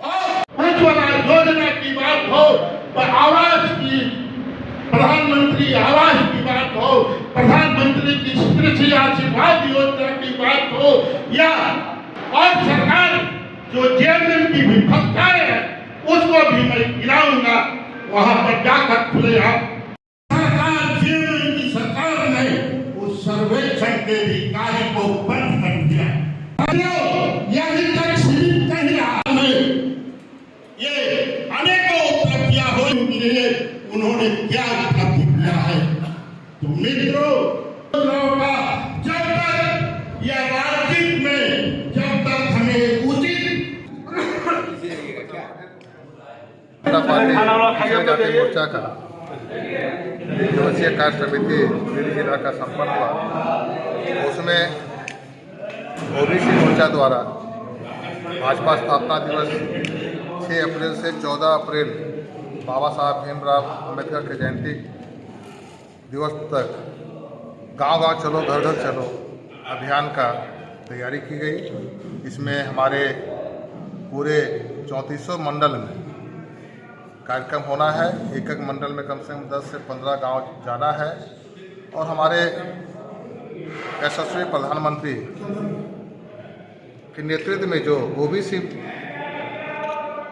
और उज्ज्वला योजना की बात हो, आवास की, प्रधानमंत्री आवास की बात हो, प्रधानमंत्री की कृषि आशीर्वाद योजना की बात हो, या और सरकार जो जेएमएम की विफलताएं है उसको भी मैं गिराऊंगा, वहां पर जाकर खुलेआम सरकार की सरकार ने उस सर्वेक्षण के अधिकारी को बंद कर दिया। यही तक सीमित नहीं रहा है, ये अनेकों उपलब्धियां हुई है, उन्होंने क्या उपलब्धि किया है। तो मित्रों, जब तक यह राजनीति में जब तक हमें उचित मोर्चा का दिवसीय कार्य समिति गिरिडीह जिला का संपन्न हुआ। उसमें ओबीसी मोर्चा द्वारा भाजपा स्थापना दिवस 6 अप्रैल से 14 अप्रैल बाबा साहब भीमराव अम्बेडकर की जयंती दिवस तक गांव-गांव चलो घर घर चलो अभियान का तैयारी की गई। इसमें हमारे पूरे 3400 मंडल में कार्यक्रम होना है। एक एक मंडल में कम से कम 10 से 15 गांव जाना है और हमारे यशस्वी प्रधानमंत्री के नेतृत्व में जो ओबीसी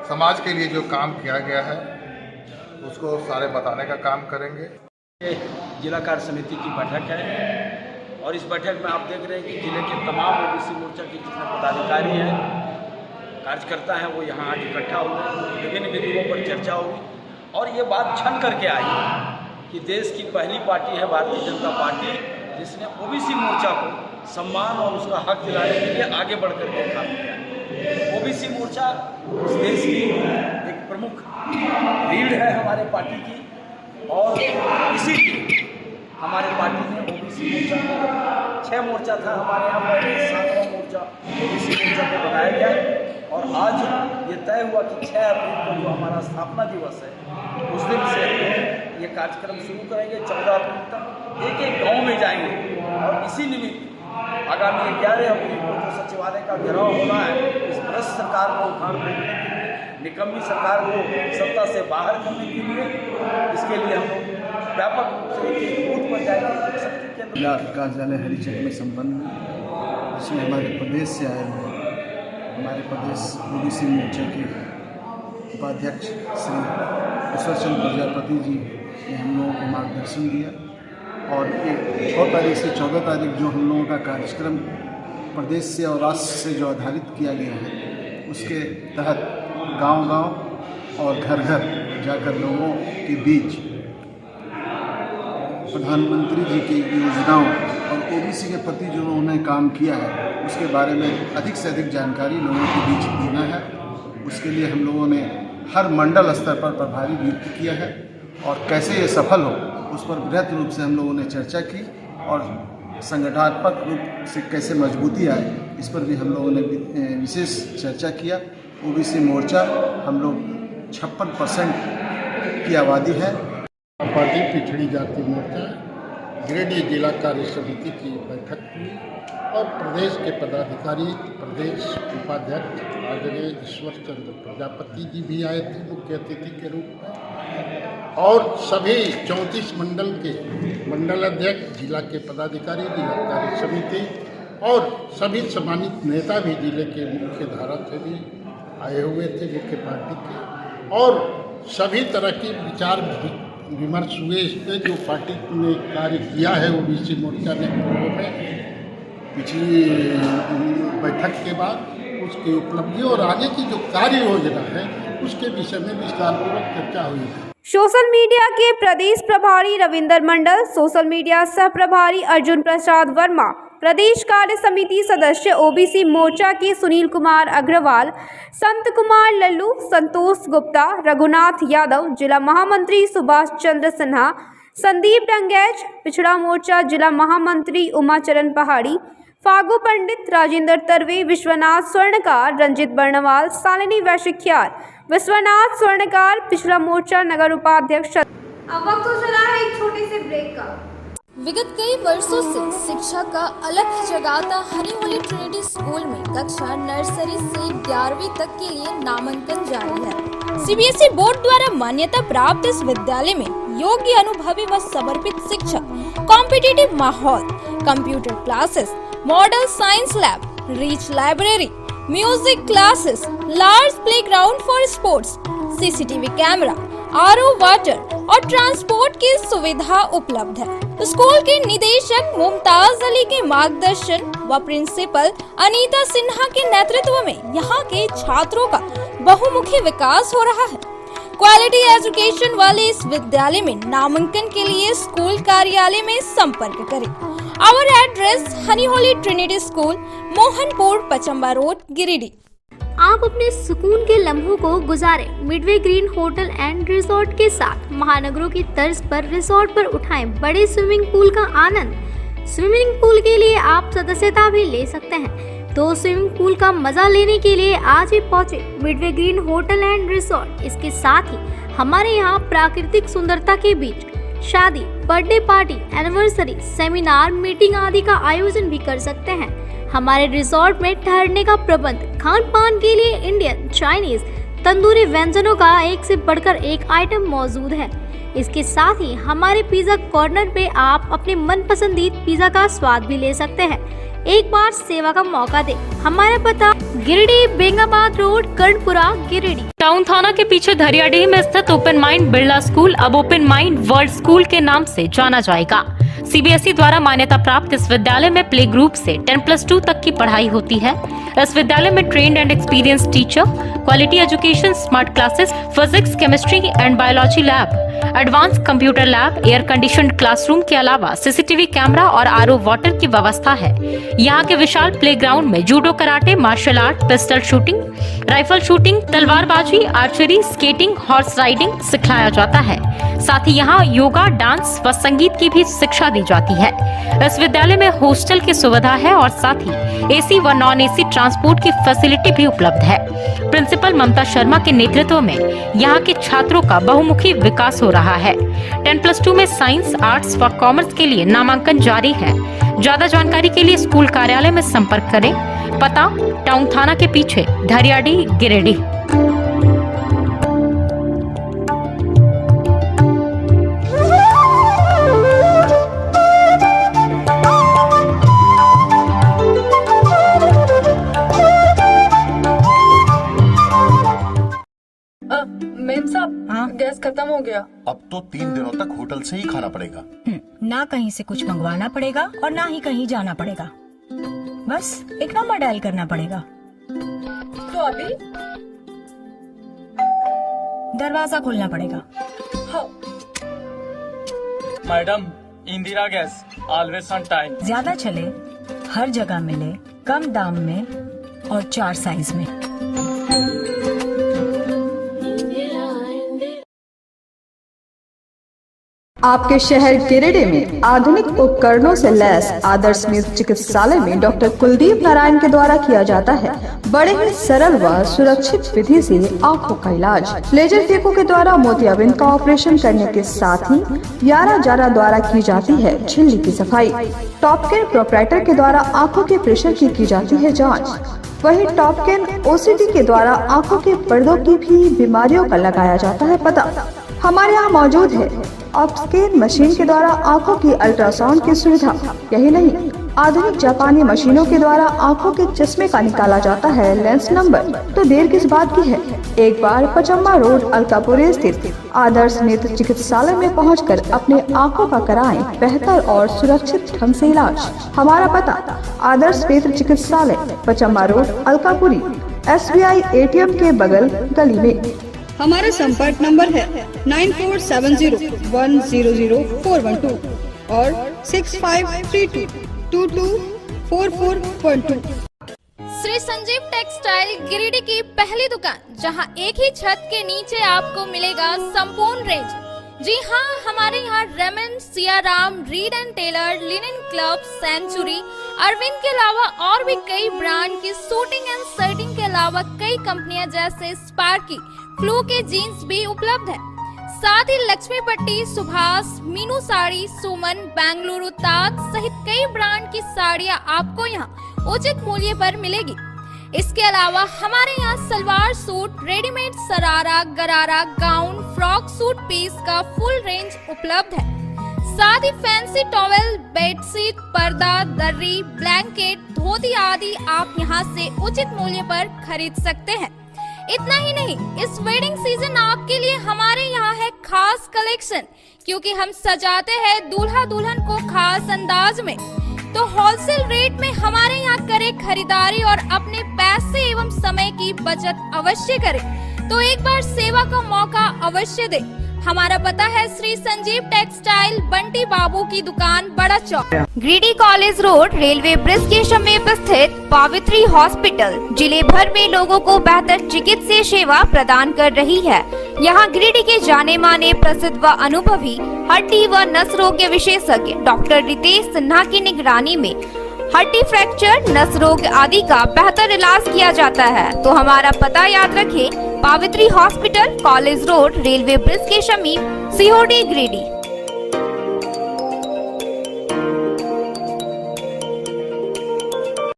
समाज के लिए जो काम किया गया है उसको सारे बताने का काम करेंगे। जिला कार्य समिति की बैठक है और इस बैठक में आप देख रहे हैं कि जिले के तमाम ओबीसी मोर्चा के जितने पदाधिकारी हैं, कार्यकर्ता हैं, वो यहाँ आज इकट्ठा हुए, विभिन्न बिंदुओं पर चर्चा हुई और ये बात छन करके आई कि देश की पहली पार्टी है भारतीय जनता पार्टी, जिसने ओबीसी मोर्चा को सम्मान और उसका हक दिलाने के लिए आगे बढ़ कर के काम किया। ओबीसी मोर्चा इस देश की एक प्रमुख रीढ़ है हमारे पार्टी की और इसीलिए हमारे पार्टी ने ओबीसी मोर्चा को 6 मोर्चा था हमारे यहाँ पर 7वां मोर्चा ओबीसी मोर्चा को बनाया गया और आज ये तय हुआ कि 6 अप्रैल को जो हमारा स्थापना दिवस है उस दिन से ये कार्यक्रम शुरू करेंगे। 14 अप्रैल तक एक एक गांव में जाएंगे और इसी निमित्त आगामी 11 अप्रैल को जो सचिवालय का घेराव होना है, इस भ्रष्ट सरकार को उखाड़ फेंकने के लिए, निकम्मी सरकार को सत्ता से बाहर करने के लिए, इसके लिए हम लोग व्यापक रूप से एक बूथ पर जाएंगे। शक्ति केंद्र जिला कार्यालय हरिचक में संपन्न हुई, जिसमें हमारे प्रदेश से आए हुए हमारे प्रदेश ओबीसी मोर्चा के उपाध्यक्ष श्री ईश्वर चंद्र प्रजापति जी ने हम लोगों को मार्गदर्शन दिया और ये 6 तारीख से 14 तारीख जो हम लोगों का कार्यक्रम प्रदेश से और राष्ट्र से जो आधारित किया गया है, उसके तहत गांव-गांव और घर-घर जाकर लोगों के बीच प्रधानमंत्री जी की योजनाओं और ओबीसी के प्रति जो उन्होंने काम किया है उसके बारे में अधिक से अधिक जानकारी लोगों के बीच देना है। उसके लिए हम लोगों ने हर मंडल स्तर पर प्रभारी नियुक्त किया है और कैसे ये सफल हो उस पर बृहद रूप से हम लोगों ने चर्चा की और संगठनात्मक रूप से कैसे मजबूती आए इस पर भी हम लोगों ने विशेष चर्चा किया। ओबीसी मोर्चा हम लोग 56% की आबादी है। पार्टी पिछड़ी जाति मोर्चा गिरिडीह जिला कार्य समिति की बैठक हुई और प्रदेश के पदाधिकारी, प्रदेश उपाध्यक्ष आदरणीय ईश्वर चंद्र प्रजापति जी भी आए थे मुख्य अतिथि के रूप में और सभी 34 मंडल के मंडल अध्यक्ष, जिला के पदाधिकारी, जिला कार्य समिति और सभी सम्मानित नेता भी जिले के मुख्य धारा से भी आए हुए थे मुख्य पार्टी के और सभी तरह की विचार विमर्श हुए इस पर जो पार्टी ने कार्य किया है ओबीसी मोर्चा ने पूर्व में पिछली बैठक के बाद उसकी उपलब्धि और आगे की जो कार्य योजना है उसके विषय में विस्तारपूर्वक चर्चा हुई। सोशल मीडिया के प्रदेश प्रभारी रविंदर मंडल, सोशल मीडिया सह प्रभारी अर्जुन प्रसाद वर्मा, प्रदेश कार्य समिति सदस्य ओबीसी मोर्चा के सुनील कुमार अग्रवाल, संत कुमार लल्लू, संतोष गुप्ता, रघुनाथ यादव, जिला महामंत्री सुभाष चंद्र सिन्हा, संदीप डंगैच, पिछड़ा मोर्चा जिला महामंत्री उमाचरण पहाड़ी, फागू पंडित, राजेंद्र तरवे, विश्वनाथ स्वर्णकार, रंजित बर्णवाल, शालिनी वैश्यख्यार, विश्वनाथ स्वर्णकार, पिछड़ा मोर्चा नगर उपाध्यक्ष। अब वक्त हो चला है एक छोटे से ब्रेक का। विगत कई वर्षों से शिक्षा का अलख जगाता हनी होली ट्रिनिटी स्कूल में कक्षा नर्सरी से 11वीं तक के लिए नामांकन जारी है। सीबीएसई बोर्ड द्वारा मान्यता प्राप्त इस विद्यालय में योग्य, अनुभवी व समर्पित शिक्षक, कॉम्पिटिटिव माहौल, computer classes, model science lab, rich library, music classes, large playground for sports, CCTV camera, RO water और ट्रांसपोर्ट की सुविधा उपलब्ध है। स्कूल के निदेशक मुमताज अली के मार्गदर्शन व प्रिंसिपल अनीता सिन्हा के नेतृत्व में यहाँ के छात्रों का बहुमुखी विकास हो रहा है। क्वालिटी एजुकेशन वाले इस विद्यालय में नामांकन के लिए स्कूल कार्यालय में संपर्क करें। Our address honey holy trinity school, Mohanpur, Pachamba road, Giridih. आप अपने सुकून के लम्हों को गुजारें midway green hotel and resort के साथ। महानगरों की तर्ज पर रिजॉर्ट पर उठाएं बड़े स्विमिंग पूल का आनंद। स्विमिंग पूल के लिए आप सदस्यता भी ले सकते हैं, तो स्विमिंग पूल का मजा लेने के लिए आज ही पहुंचे Midway green hotel and resort. इसके साथ ही हमारे यहाँ प्राकृतिक सुंदरता के बीच शादी, birthday party, anniversary, seminar, meeting आदि का आयोजन भी कर सकते हैं। हमारे रिजॉर्ट में ठहरने का प्रबंध, खान पान के लिए इंडियन, चाइनीज, तंदूरी व्यंजनों का एक से बढ़कर एक आइटम मौजूद है। इसके साथ ही हमारे पिज्जा कॉर्नर पे आप अपने मनपसंदीदा पिज्जा का स्वाद भी ले सकते हैं। एक बार सेवा का मौका दें। हमारा पता गिरिडीह, बेंगाबाद रोड, कर्णपुरा, गिरिडीह। टाउन थाना के पीछे धरियाडीह में स्थित ओपन माइंड बिरला स्कूल अब ओपन माइंड वर्ल्ड स्कूल के नाम से जाना जाएगा। सीबीएसई द्वारा मान्यता प्राप्त इस विद्यालय में प्ले ग्रुप से 10+2 तक की पढ़ाई होती है। इस विद्यालय में trained and experience teacher, quality education, smart classes, physics, chemistry and biology lab, advance computer lab, air conditioned classroom के अलावा सीसीटीवी कैमरा और आरओ वाटर की व्यवस्था है। यहाँ के विशाल प्लेग्राउंड में judo, karate, martial art, pistol shooting, rifle shooting, तलवारबाजी, आर्चरी, स्केटिंग, हॉर्स राइडिंग सिखाया जाता है। साथ ही यहाँ योगा, डांस व संगीत की भी शिक्षा दी जाती है। इस विद्यालय में हॉस्टल की सुविधा है और साथ ही एसी व नॉन एसी ट्रांसपोर्ट की फैसिलिटी भी उपलब्ध है। प्रिंसिपल ममता शर्मा के नेतृत्व में यहाँ के छात्रों का बहुमुखी विकास हो रहा है। 10+2 में साइंस, आर्ट्स व कॉमर्स के लिए नामांकन जारी है। ज्यादा जानकारी के लिए स्कूल कार्यालय में संपर्क करें। पता टाउन थाना के पीछे, धरियाडीह, गिरिडीह। मेम साहब, गैस खत्म हो गया। अब तो 3 दिनों तक होटल से ही खाना पड़ेगा। ना कहीं से कुछ मंगवाना पड़ेगा और ना ही कहीं जाना पड़ेगा। बस एक नंबर डायल करना पड़ेगा। तो अभी दरवाजा खोलना पड़ेगा। हाँ। Madam, Indira gas, always on time. ज्यादा चले, हर जगह मिले, कम दाम में और 4 साइज में। आपके शहर गिरिडीह में आधुनिक उपकरणों से लैस आदर्श नेत्र चिकित्सालय में डॉक्टर कुलदीप नारायण के द्वारा किया जाता है बड़े ही सरल व सुरक्षित विधि से आंखों का इलाज। लेजर फेको के द्वारा मोतियाबिंद का ऑपरेशन करने के साथ ही यारा जारा द्वारा की जाती है झिल्ली की सफाई। टॉपकेन प्रोपराइटर के द्वारा आंखों के प्रेशर की जाती है जाँच। वही टॉपकेन ओसीडी के द्वारा आंखों के पर्दों की भी बीमारियों का लगाया जाता है पता। हमारे यहाँ मौजूद है ऑप्स्केन मशीन के द्वारा आंखों की अल्ट्रासाउंड की सुविधा। यही नहीं, आधुनिक जापानी मशीनों के द्वारा आंखों के चश्मे का निकाला जाता है लेंस नंबर। तो देर किस बात की है, एक बार पचम्बा रोड, अलकापुरी स्थित आदर्श नेत्र चिकित्सालय में पहुंचकर अपने आंखों का कराएं बेहतर और सुरक्षित ढंग से इलाज। हमारा पता आदर्श नेत्र चिकित्सालय, Pachamba road, Alkapuri, SBI ATM के बगल गली में। हमारा संपर्क नंबर है 9470100412 और 6532224412। श्री संजीव टेक्सटाइल गिरिडीह की पहली दुकान, जहां एक ही छत के नीचे आपको मिलेगा संपूर्ण रेंज। जी हाँ, हमारे यहाँ Raymond, Siyaram, Reid and Taylor, Linen Club, Century, Arvind के अलावा और भी कई ब्रांड की सूटिंग एंड शर्टिंग के अलावा कई कंपनियां जैसे स्पार्की, फ्लू के जीन्स भी उपलब्ध है। साथ ही लक्ष्मी पट्टी, सुभाष, मीनू साड़ी, सुमन, बेंगलुरु ताज सहित कई ब्रांड की साड़ियां आपको यहाँ उचित मूल्य पर मिलेगी। इसके अलावा हमारे यहाँ सलवार सूट, रेडीमेड सरारा, गरारा, गाउन, फ्रॉक सूट पीस का फुल रेंज उपलब्ध है। साथ ही फैंसी टॉवेल, बेडशीट, पर्दा, दर्री, ब्लैंकेट, धोती आदि आप यहाँ से उचित मूल्य पर खरीद सकते हैं। इतना ही नहीं, इस वेडिंग सीजन आपके लिए हमारे यहाँ है खास कलेक्शन, क्योंकि हम सजाते हैं दूल्हा दुल्हन को खास अंदाज में। तो होलसेल रेट में हमारे यहाँ करें खरीदारी और अपने पैसे एवं समय की बचत अवश्य करें। तो एक बार सेवा का मौका अवश्य दें। हमारा पता है श्री संजीव टेक्सटाइल, बंटी बाबू की दुकान, Bada Chowk, Giridih college road, railway bridge के समीप स्थित पावित्री हॉस्पिटल जिले भर में लोगों को बेहतर चिकित्सीय सेवा प्रदान कर रही है। यहाँ गिरिडीह के जाने माने प्रसिद्ध व अनुभवी हड्डी व नस रोग के विशेषज्ञ डॉक्टर रितेश सिन्हा की निगरानी में हड्डी फ्रैक्चर, नस रोग आदि का बेहतर इलाज किया जाता है। तो हमारा पता याद रखें, Pavitri hospital, college road, railway bridge के समीप, सीहोडी, गिरिडीह।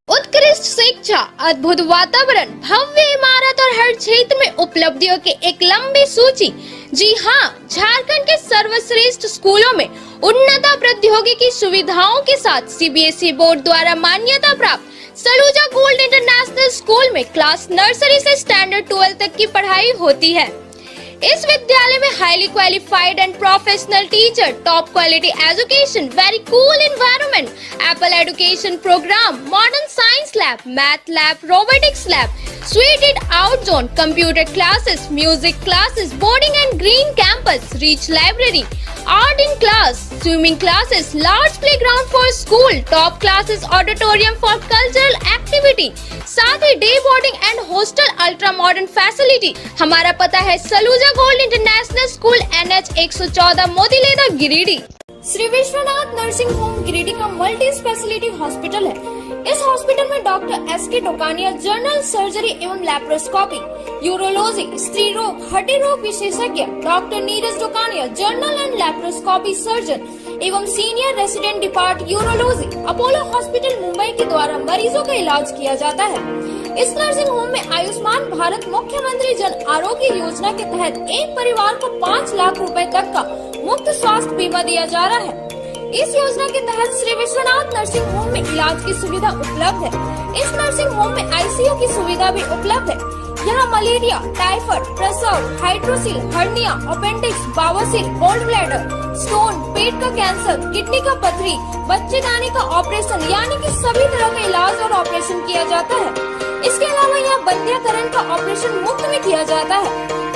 उत्कृष्ट शिक्षा, अद्भुत वातावरण, भव्य इमारत और हर क्षेत्र में उपलब्धियों की एक लंबी सूची। जी हाँ, झारखंड के सर्वश्रेष्ठ स्कूलों में उन्नत प्रौद्योगिकी सुविधाओं के साथ सीबीएसई बोर्ड द्वारा मान्यता प्राप्त सलूजा गोल्ड इंटरनेशनल स्कूल में क्लास नर्सरी से स्टैंडर्ड 12 तक की पढ़ाई होती है। इस विद्यालय में highly qualified and professional teacher, top quality education, very cool environment, Apple education program, modern science lab, math lab, robotics lab, suited out zone, computer classes, music classes, boarding and green campus, rich library, art in class, swimming classes, large playground for school, top classes, auditorium for cultural activity, साथ ही day boarding and hostel ultra modern facility. हमारा पता है Saluja gold international school, NH 114, Motileda, Giridih. Shri Vishwanath nursing home Giridih का multi speciality hospital है। इस hospital में doctor SK Tokaniya general surgery एवं लैप्रोस्कोपी, यूरोलॉजी, स्त्री रोग, हड्डी रोग विशेषज्ञ, doctor Neeraj Tokaniya general and laparoscopy surgeon एवं senior resident depart urology, Apollo hospital Mumbai के द्वारा मरीजों का इलाज किया जाता है। इस नर्सिंग होम में आयुष्मान भारत मुख्यमंत्री जन आरोग्य योजना के तहत एक परिवार को 5 लाख रुपए तक का मुफ्त स्वास्थ्य बीमा दिया जा रहा है। इस योजना के तहत श्री विश्वनाथ नर्सिंग होम में इलाज की सुविधा उपलब्ध है। इस नर्सिंग होम में ICU की सुविधा भी उपलब्ध है। यहाँ मलेरिया, टाइफाइड, प्रसव, हाइड्रोसिल, हर्निया, अपेंडिक्स, बावसील, गोल्ड ब्लैडर, स्टोन, पेट का कैंसर, किडनी का पथरी, बच्चेदानी का ऑपरेशन यानी कि सभी तरह का इलाज और ऑपरेशन किया जाता है। इसके अलावा यहाँ बंध्याकरण का ऑपरेशन मुफ्त में किया जाता है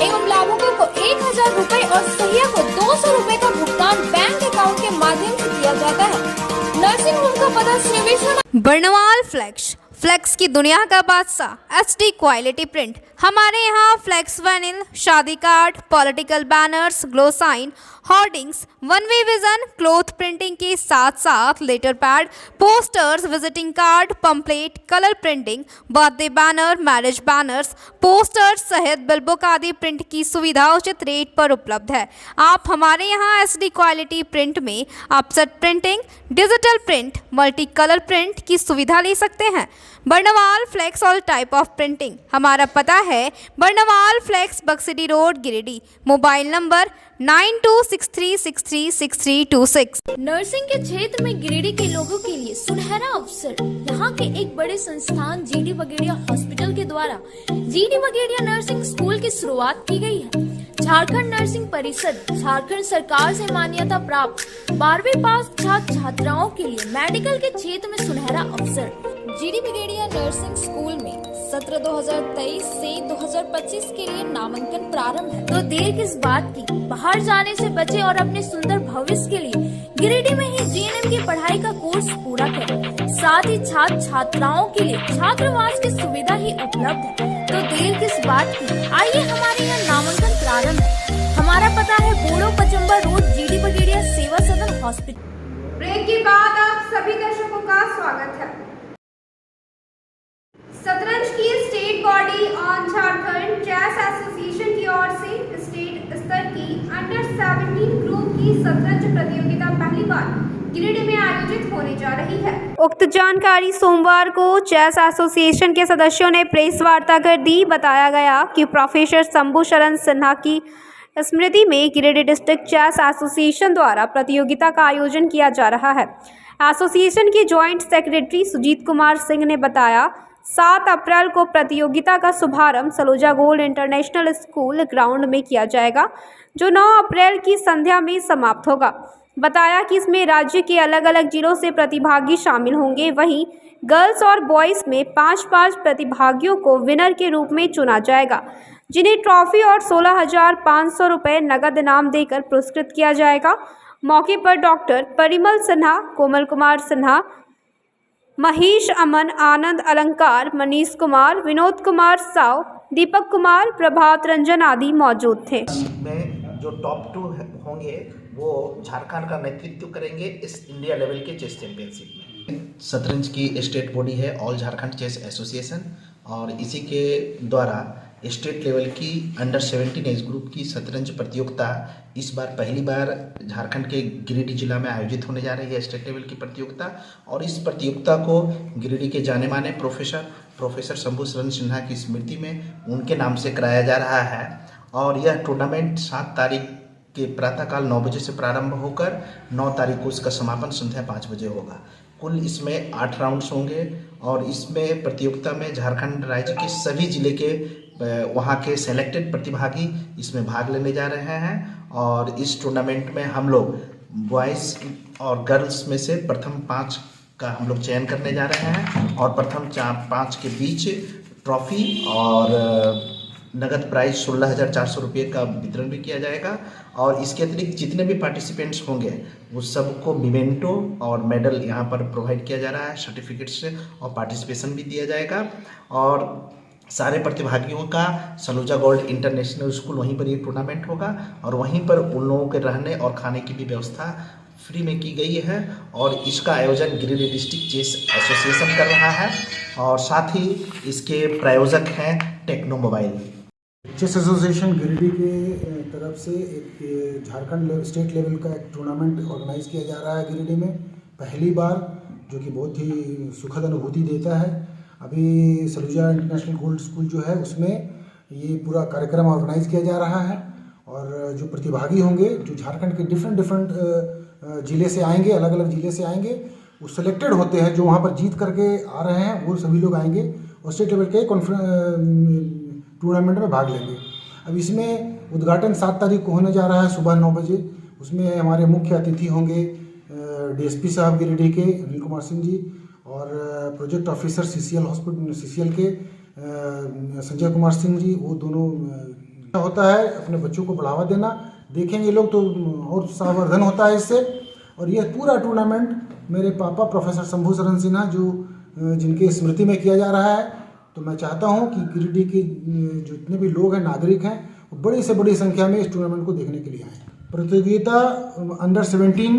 एवं लाभुकों को 1000 रुपए और सहिया को 200 रुपए का भुगतान बैंक अकाउंट के माध्यम से किया जाता है। नर्सिंग होम का पता श्री विश्वनाथ। बर्नवाल फ्लेक्स की दुनिया का बादशाह, HD क्वालिटी प्रिंट। हमारे यहाँ फ्लेक्स वैनिल, शादी card, political banners, glow sign, hoardings, one way vision, cloth printing के साथ साथ letter pad, posters, visiting card, pamphlet, colour printing, birthday banner, marriage banners, posters सहित बिलबुक आदि प्रिंट की सुविधा उचित रेट पर उपलब्ध है। आप हमारे यहाँ SD क्वालिटी प्रिंट में offset printing, digital print, multi colour print की सुविधा ले सकते हैं। Barnwal flex all type of printing. हमारा पता है Barnwal flex, Baksidih road, Giridih. Mobile number 9263636326। Nursing के क्षेत्र में गिरिडीह के लोगों के लिए सुनहरा अवसर। यहाँ के एक बड़े संस्थान GD बगेड़िया हॉस्पिटल के द्वारा GD बगेड़िया नर्सिंग स्कूल की शुरुआत की गई है। झारखंड नर्सिंग परिषद, झारखंड सरकार से मान्यता प्राप्त 12वीं पास छात्र छात्राओं के लिए मेडिकल के क्षेत्र में सुनहरा अवसर। GD बगेड़िया नर्सिंग स्कूल में सत्र 2023 से 2025 के लिए नामांकन प्रारंभ है। तो देर किस बात की, बाहर जाने से बचे और अपने सुंदर भविष्य के लिए गिरिडीह में ही GNM की पढ़ाई का कोर्स पूरा करें। साथ ही छात्र छात्राओं के लिए छात्रावास की सुविधा ही उपलब्ध है। तो देर किस बात की, आइए हमारे यहाँ नामांकन प्रारंभ है। हमारा पता है बोड़ो पचम्बा रोड, GD बगेड़िया सेवा सदन हॉस्पिटल। ब्रेक के बाद आप सभी दर्शकों का स्वागत है। शतरंज की state body on Jharkhand chess association की ओर से स्टेट स्तर की अंडर 17 ग्रुप की शतरंज प्रतियोगिता पहली बार गिरिडीह में आयोजित होने जा रही है। उक्त जानकारी सोमवार को चेस एसोसिएशन के सदस्यों ने प्रेस वार्ता कर दी। बताया गया कि प्रोफेसर शंभू शरण सिन्हा की स्मृति में गिरिडीह डिस्ट्रिक्ट चेस एसोसिएशन द्वारा प्रतियोगिता का आयोजन किया जा रहा है। एसोसिएशन के ज्वाइंट सेक्रेटरी सुजीत कुमार सिंह ने बताया 7 अप्रैल को प्रतियोगिता का शुभारंभ Saluja gold international school ground में किया जाएगा, जो 9 अप्रैल की संध्या में समाप्त होगा। बताया कि इसमें राज्य के अलग अलग जिलों से प्रतिभागी शामिल होंगे। वहीं गर्ल्स और बॉयज़ में 5-5 प्रतिभागियों को विनर के रूप में चुना जाएगा, जिन्हें ट्रॉफी और 16,500 रुपये नगद इनाम देकर पुरस्कृत किया जाएगा। मौके पर डॉक्टर परिमल सिन्हा, कोमल कुमार सिन्हा, महेश अमन, आनंद अलंकार, मनीष कुमार, विनोद कुमार साव, दीपक कुमार, प्रभात रंजन आदि मौजूद थे। में जो टॉप 2 होंगे वो झारखंड का नेतृत्व करेंगे इस इंडिया लेवल के चेस चैंपियनशिप में। शतरंज की स्टेट बॉडी है ऑल झारखंड चेस एसोसिएशन, और इसी के द्वारा स्टेट लेवल की अंडर 17 एज ग्रुप की शतरंज प्रतियोगिता इस बार पहली बार झारखंड के गिरिडीह जिला में आयोजित होने जा रही है, स्टेट लेवल की प्रतियोगिता। और इस प्रतियोगिता को गिरिडीह के जाने माने प्रोफेसर शंभू शरण सिन्हा की स्मृति में उनके नाम से कराया जा रहा है। और यह टूर्नामेंट 7 तारीख के प्रातःकाल 9 बजे से प्रारंभ होकर 9 तारीख को इसका समापन संध्या 5 बजे होगा। कुल इसमें 8 राउंड्स होंगे और इसमें प्रतियोगिता में झारखंड राज्य के सभी जिले के वहाँ के सेलेक्टेड प्रतिभागी इसमें भाग लेने जा रहे हैं। और इस टूर्नामेंट में हम लोग बॉयज़ और गर्ल्स में से प्रथम 5 का हम लोग चयन करने जा रहे हैं, और प्रथम 5 के बीच ट्रॉफी और नगद प्राइज 16,400 रुपये का वितरण भी किया जाएगा। और इसके अतिरिक्त जितने भी पार्टिसिपेंट्स होंगे वो सबको मिमेंटो और मेडल यहाँ पर प्रोवाइड किया जा रहा है, सर्टिफिकेट्स और पार्टिसिपेशन भी दिया जाएगा। और सारे प्रतिभागियों का सलूजा गोल्ड इंटरनेशनल स्कूल वहीं पर ये टूर्नामेंट होगा, और वहीं पर उन लोगों के रहने और खाने की भी व्यवस्था फ्री में की गई है। और इसका आयोजन गिरिडीह डिस्ट्रिक्ट चेस एसोसिएशन कर रहा है, और साथ ही इसके प्रायोजक हैं Tecno mobile. Chess association Giridih के तरफ से एक झारखंड स्टेट लेवल का एक टूर्नामेंट ऑर्गेनाइज किया जा रहा है गिरिडीह में पहली बार, जो कि बहुत ही सुखद अनुभूति देता है। अभी सलूजा इंटरनेशनल गोल्ड स्कूल जो है उसमें ये पूरा कार्यक्रम ऑर्गेनाइज किया जा रहा है, और जो प्रतिभागी होंगे जो झारखंड के डिफरेंट ज़िले से आएंगे, अलग अलग ज़िले से आएंगे, वो सिलेक्टेड होते हैं जो वहाँ पर जीत करके आ रहे हैं, वो सभी लोग आएंगे और स्टेट लेवल के टूर्नामेंट में भाग लेंगे। अब इसमें उद्घाटन 7 तारीख को होने जा रहा है सुबह 9 बजे। उसमें हमारे मुख्य अतिथि होंगे डीएसपी साहब गिरिडीह के अनिल कुमार सिंह जी, और प्रोजेक्ट ऑफिसर सीसीएल के संजय कुमार सिंह जी। वो दोनों होता है अपने बच्चों को बढ़ावा देना, देखेंगे लोग तो और उत्साहवर्धन होता है इससे। और यह पूरा टूर्नामेंट मेरे पापा प्रोफेसर शंभू शरण सिन्हा जो जिनके स्मृति में किया जा रहा है। तो मैं चाहता हूं कि गिरिडीह के जितने भी लोग हैं, नागरिक हैं, वो बड़ी से बड़ी संख्या में इस टूर्नामेंट को देखने के लिए आए। प्रतियोगिता अंडर 17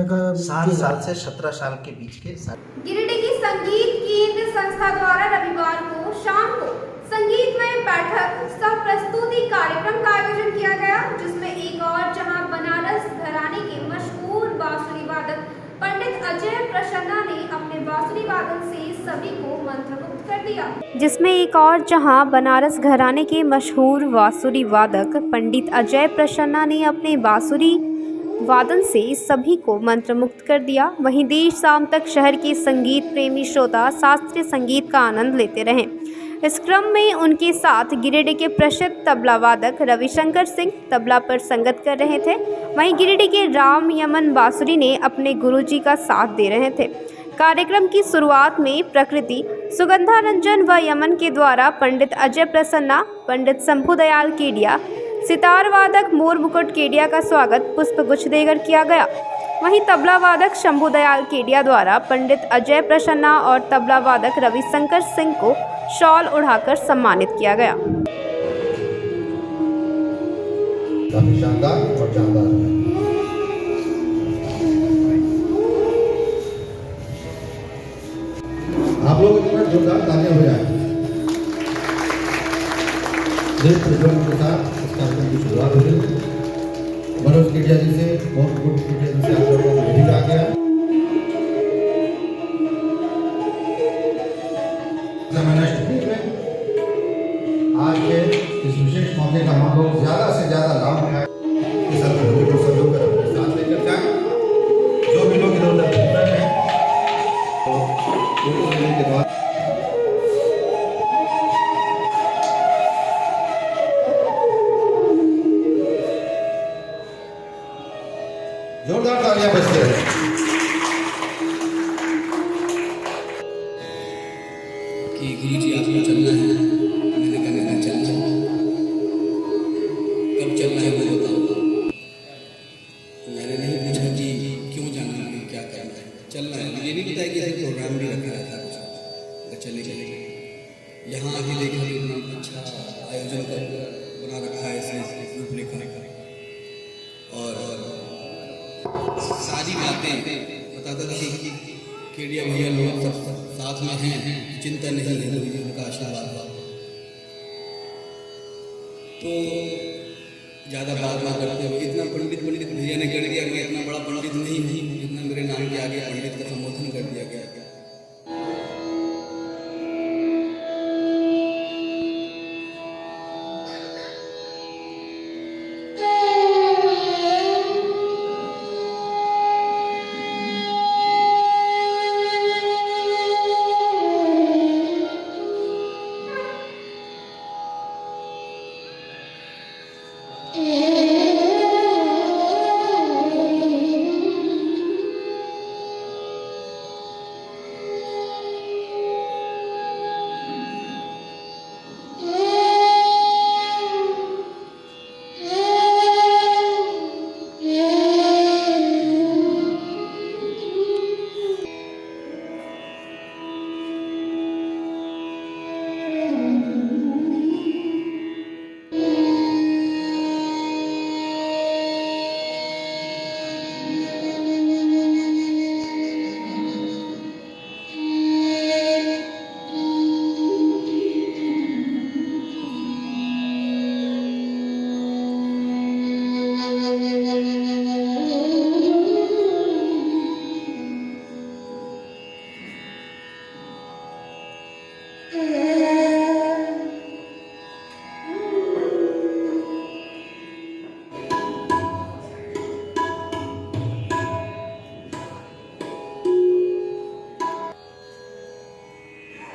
का 7 साल से 17 साल के बीच के गिरिडीह की संगीत केंद्र संस्था द्वारा रविवार को शाम को संगीतमय बैठक सह प्रस्तुति कार्यक्रम का आयोजन किया गया, जिसमें एक और जहां बनारस घराने के मशहूर बांसुरी वादक पंडित अजय प्रसन्ना ने अपने बांसुरी वादन से सभी को मंत्रमुग्ध कर दिया। जिसमें एक और जहां बनारस घराने के मशहूर बांसुरी वादक पंडित अजय प्रसन्ना ने अपने बांसुरी वादन से सभी को मंत्रमुग्ध कर दिया। वहीं देर शाम तक शहर के संगीत प्रेमी श्रोता शास्त्रीय संगीत का आनंद लेते रहे। इस क्रम में उनके साथ गिरिडीह के प्रसिद्ध तबला वादक रविशंकर सिंह तबला पर संगत कर रहे थे। वहीं गिरिडीह के राम यमन बांसुरी ने अपने गुरुजी का साथ दे रहे थे। कार्यक्रम की शुरुआत में प्रकृति सुगंधा रंजन व यमन के द्वारा पंडित अजय प्रसन्ना, पंडित शंभू दयाल केडिया, सितार वादक मोर मुकुट केडिया का स्वागत पुष्पगुच्छ देकर किया गया। वहीं तबला वादक शंभू दयाल केडिया द्वारा पंडित अजय प्रसन्ना और तबला वादक रविशंकर सिंह को शॉल उड़ाकर सम्मानित किया गया। काफी शानदार और जानदार है। आप लोग एक बार जोरदार तालियां हो जाए। देश प्रज्वलन के साथ इस कार्यक्रम की शुरुआत हो गई। मनोज केडिया जी से बहुत गुड केडिया जी से आप लोगों को भी कहा गया। आज के इस विशेष मौके का हम लोग ज्यादा से ज्यादा लाभ उठाएं, इस अनुभूति को सहयोग कर अपने साथ लेकर जाएं। जो भी लोग इधर उधर घूम रहे हैं तो लेने के बाद जोरदार तालियां बजते हैं। कि गुरु जी आपको चलना है, मैंने कहा नहीं चलना, कब चलना है वो बताओ। मैंने नहीं पूछा कि क्यों जाना है, क्या करना है, चलना है। ये नहीं पता है कि ऐसे प्रोग्राम भी रखा रहता है कुछ, चले चले यहाँ आके देखा कि इतना अच्छा आयोजन बना रखा है, इसमें रूपरेखा और सारी बातें बताता था कि केडिया भैया लोग सब साथ में हैं, चिंता नहीं है, गुरु जी उनका आशीर्वाद। तो ज़्यादा बात ना करते हुए इतना पंडित भैया ने कर दिया, मैं इतना बड़ा पंडित नहीं हूँ, इतना मेरे नाम के आगे पंडित का संबोधन कर दिया गया।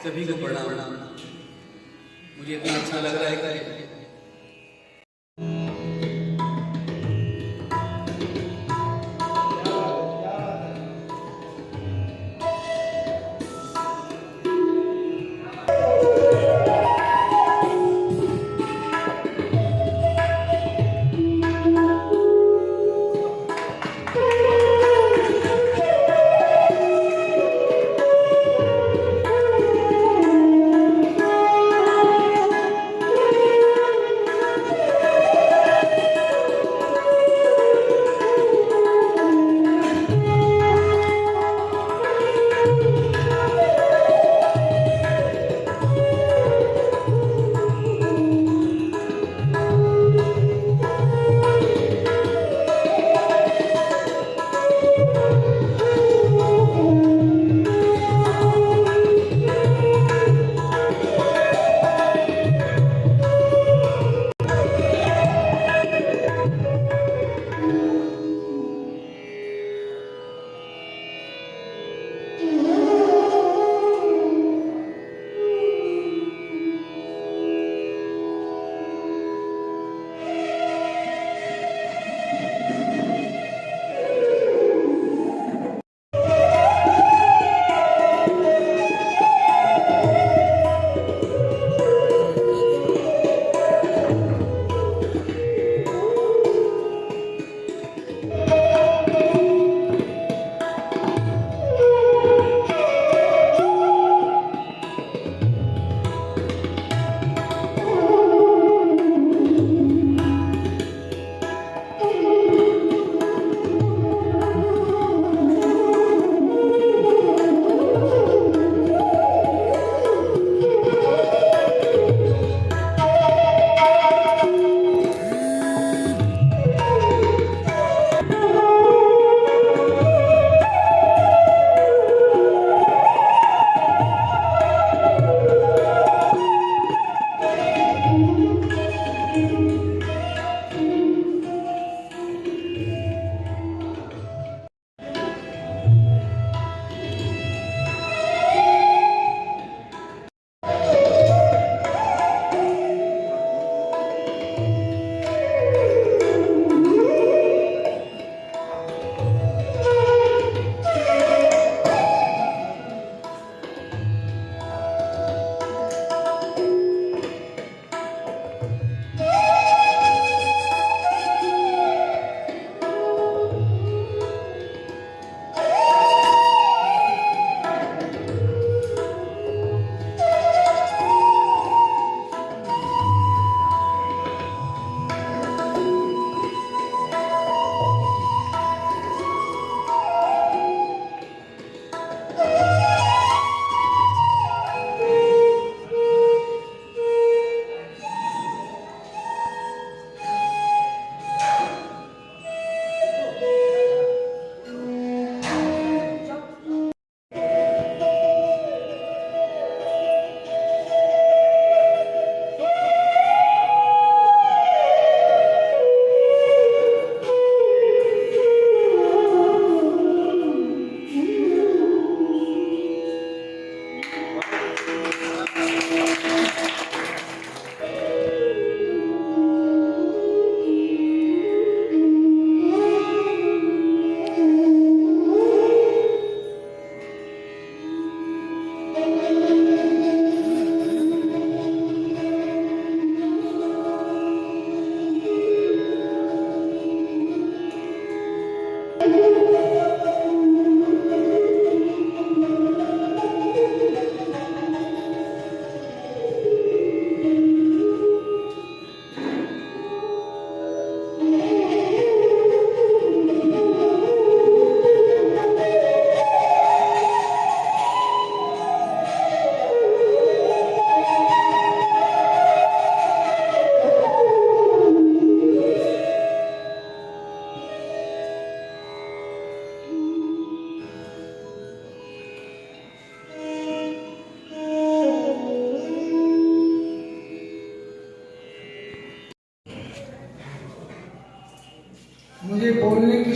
सभी को प्रणाम। मुझे इतना अच्छा लग रहा है कि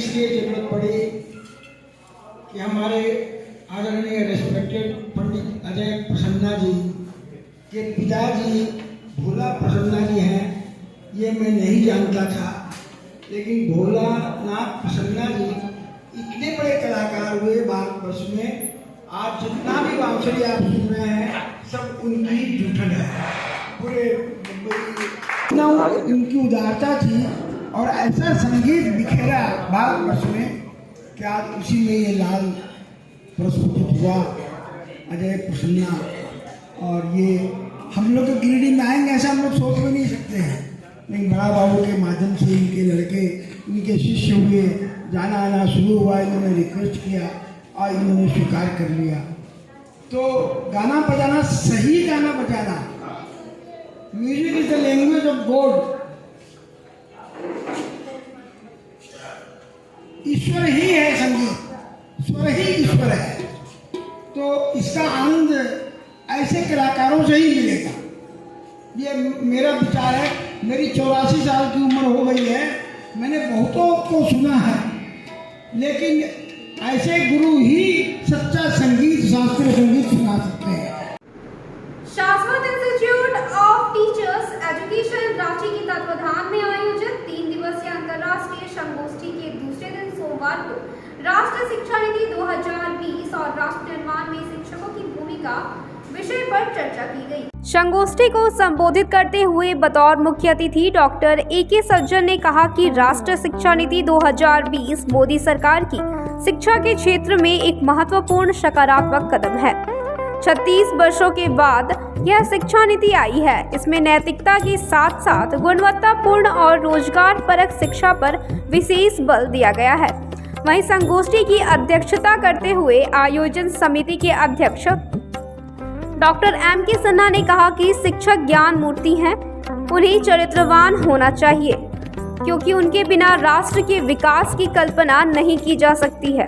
इसलिए जरूरत पड़ी कि हमारे आदरणीय रेस्पेक्टेड पंडित अजय प्रसन्ना जी के पिताजी भोला प्रसन्ना जी हैं, ये मैं नहीं जानता था, लेकिन भोलानाथ प्रसन्ना जी इतने बड़े कलाकार हुए भारतवर्ष में। आज जितना भी बांसुरी आप सुन रहे हैं सब उनकी जूठन है, पूरे इतना उनकी उदारता थी और ऐसा संगीत बिखेरा भारतवर्ष में कि आज उसी में ये लाल प्रस्फुटित हुआ अजय प्रसन्ना। और ये हम लोग तो गिरिडीह में आएंगे ऐसा हम लोग सोच भी नहीं सकते हैं, लेकिन बड़ा बाबू के माध्यम से इनके लड़के इनके शिष्य हुए, जाना आना शुरू हुआ, इन्होंने रिक्वेस्ट किया और इन्होंने स्वीकार कर लिया। तो गाना बजाना, सही गाना बजाना, music is the language of God. ईश्वर ही है संगीत, स्वर ही ईश्वर है। तो इसका आनंद ऐसे कलाकारों से ही मिलेगा, ये मेरा विचार है। मेरी 84 साल की उम्र हो गई है, मैंने बहुतों को सुना है, लेकिन ऐसे गुरु ही सच्चा संगीत, शास्त्रीय संगीत सुना सकते हैं। शाश्वत institute of teachers education Ranchi के तत्वाधान में आयोजित 3 दिवसीय अंतर्राष्ट्रीय संगोष्ठी के दूसरे दिन सोमवार को राष्ट्रीय शिक्षा नीति 2020 और राष्ट्र निर्माण में शिक्षकों की भूमिका विषय पर चर्चा की गई। संगोष्ठी को संबोधित करते हुए बतौर मुख्य अतिथि डॉक्टर ए.के. सज्जन ने कहा कि राष्ट्रीय शिक्षा नीति 2020 मोदी सरकार की शिक्षा के क्षेत्र में एक महत्वपूर्ण सकारात्मक कदम है। 36 वर्षों के बाद यह शिक्षा नीति आई है। इसमें नैतिकता के साथ साथ गुणवत्तापूर्ण और रोजगार परक शिक्षा पर विशेष बल दिया गया है। वहीं संगोष्ठी की अध्यक्षता करते हुए आयोजन समिति के अध्यक्ष डॉक्टर एम.के. सिन्हा ने कहा कि शिक्षक ज्ञान मूर्ति हैं, उन्हें चरित्रवान होना चाहिए, क्योंकि उनके बिना राष्ट्र के विकास की कल्पना नहीं की जा सकती है।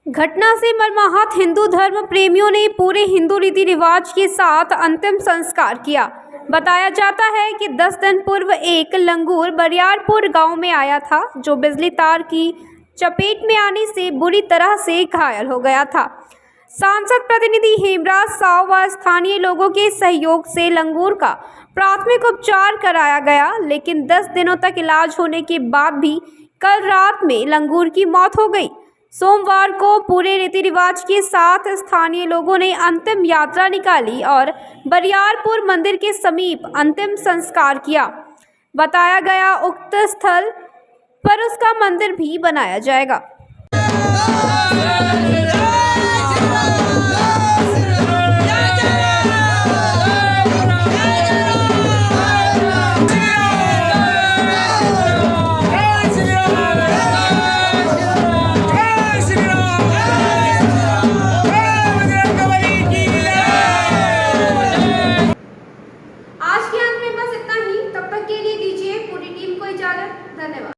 घटना से मर्माहत हिंदू धर्म प्रेमियों ने पूरे हिंदू रीति रिवाज के साथ अंतिम संस्कार किया। बताया जाता है कि 10 दिन पूर्व एक लंगूर बरियारपुर गांव में आया था, जो बिजली तार की चपेट में आने से बुरी तरह से घायल हो गया था। सांसद प्रतिनिधि हेमराज साव व स्थानीय लोगों के सहयोग से लंगूर का प्राथमिक उपचार कराया गया, लेकिन 10 दिनों तक इलाज होने के बाद भी कल रात में लंगूर की मौत हो गई। सोमवार को पूरे रीति रिवाज के साथ स्थानीय लोगों ने अंतिम यात्रा निकाली और बरियारपुर मंदिर के समीप अंतिम संस्कार किया। बताया गया उक्त स्थल पर उसका मंदिर भी बनाया जाएगा। आज के अंत में बस इतना ही। तब तक के लिए दीजिए पूरी टीम को इजाजत। धन्यवाद।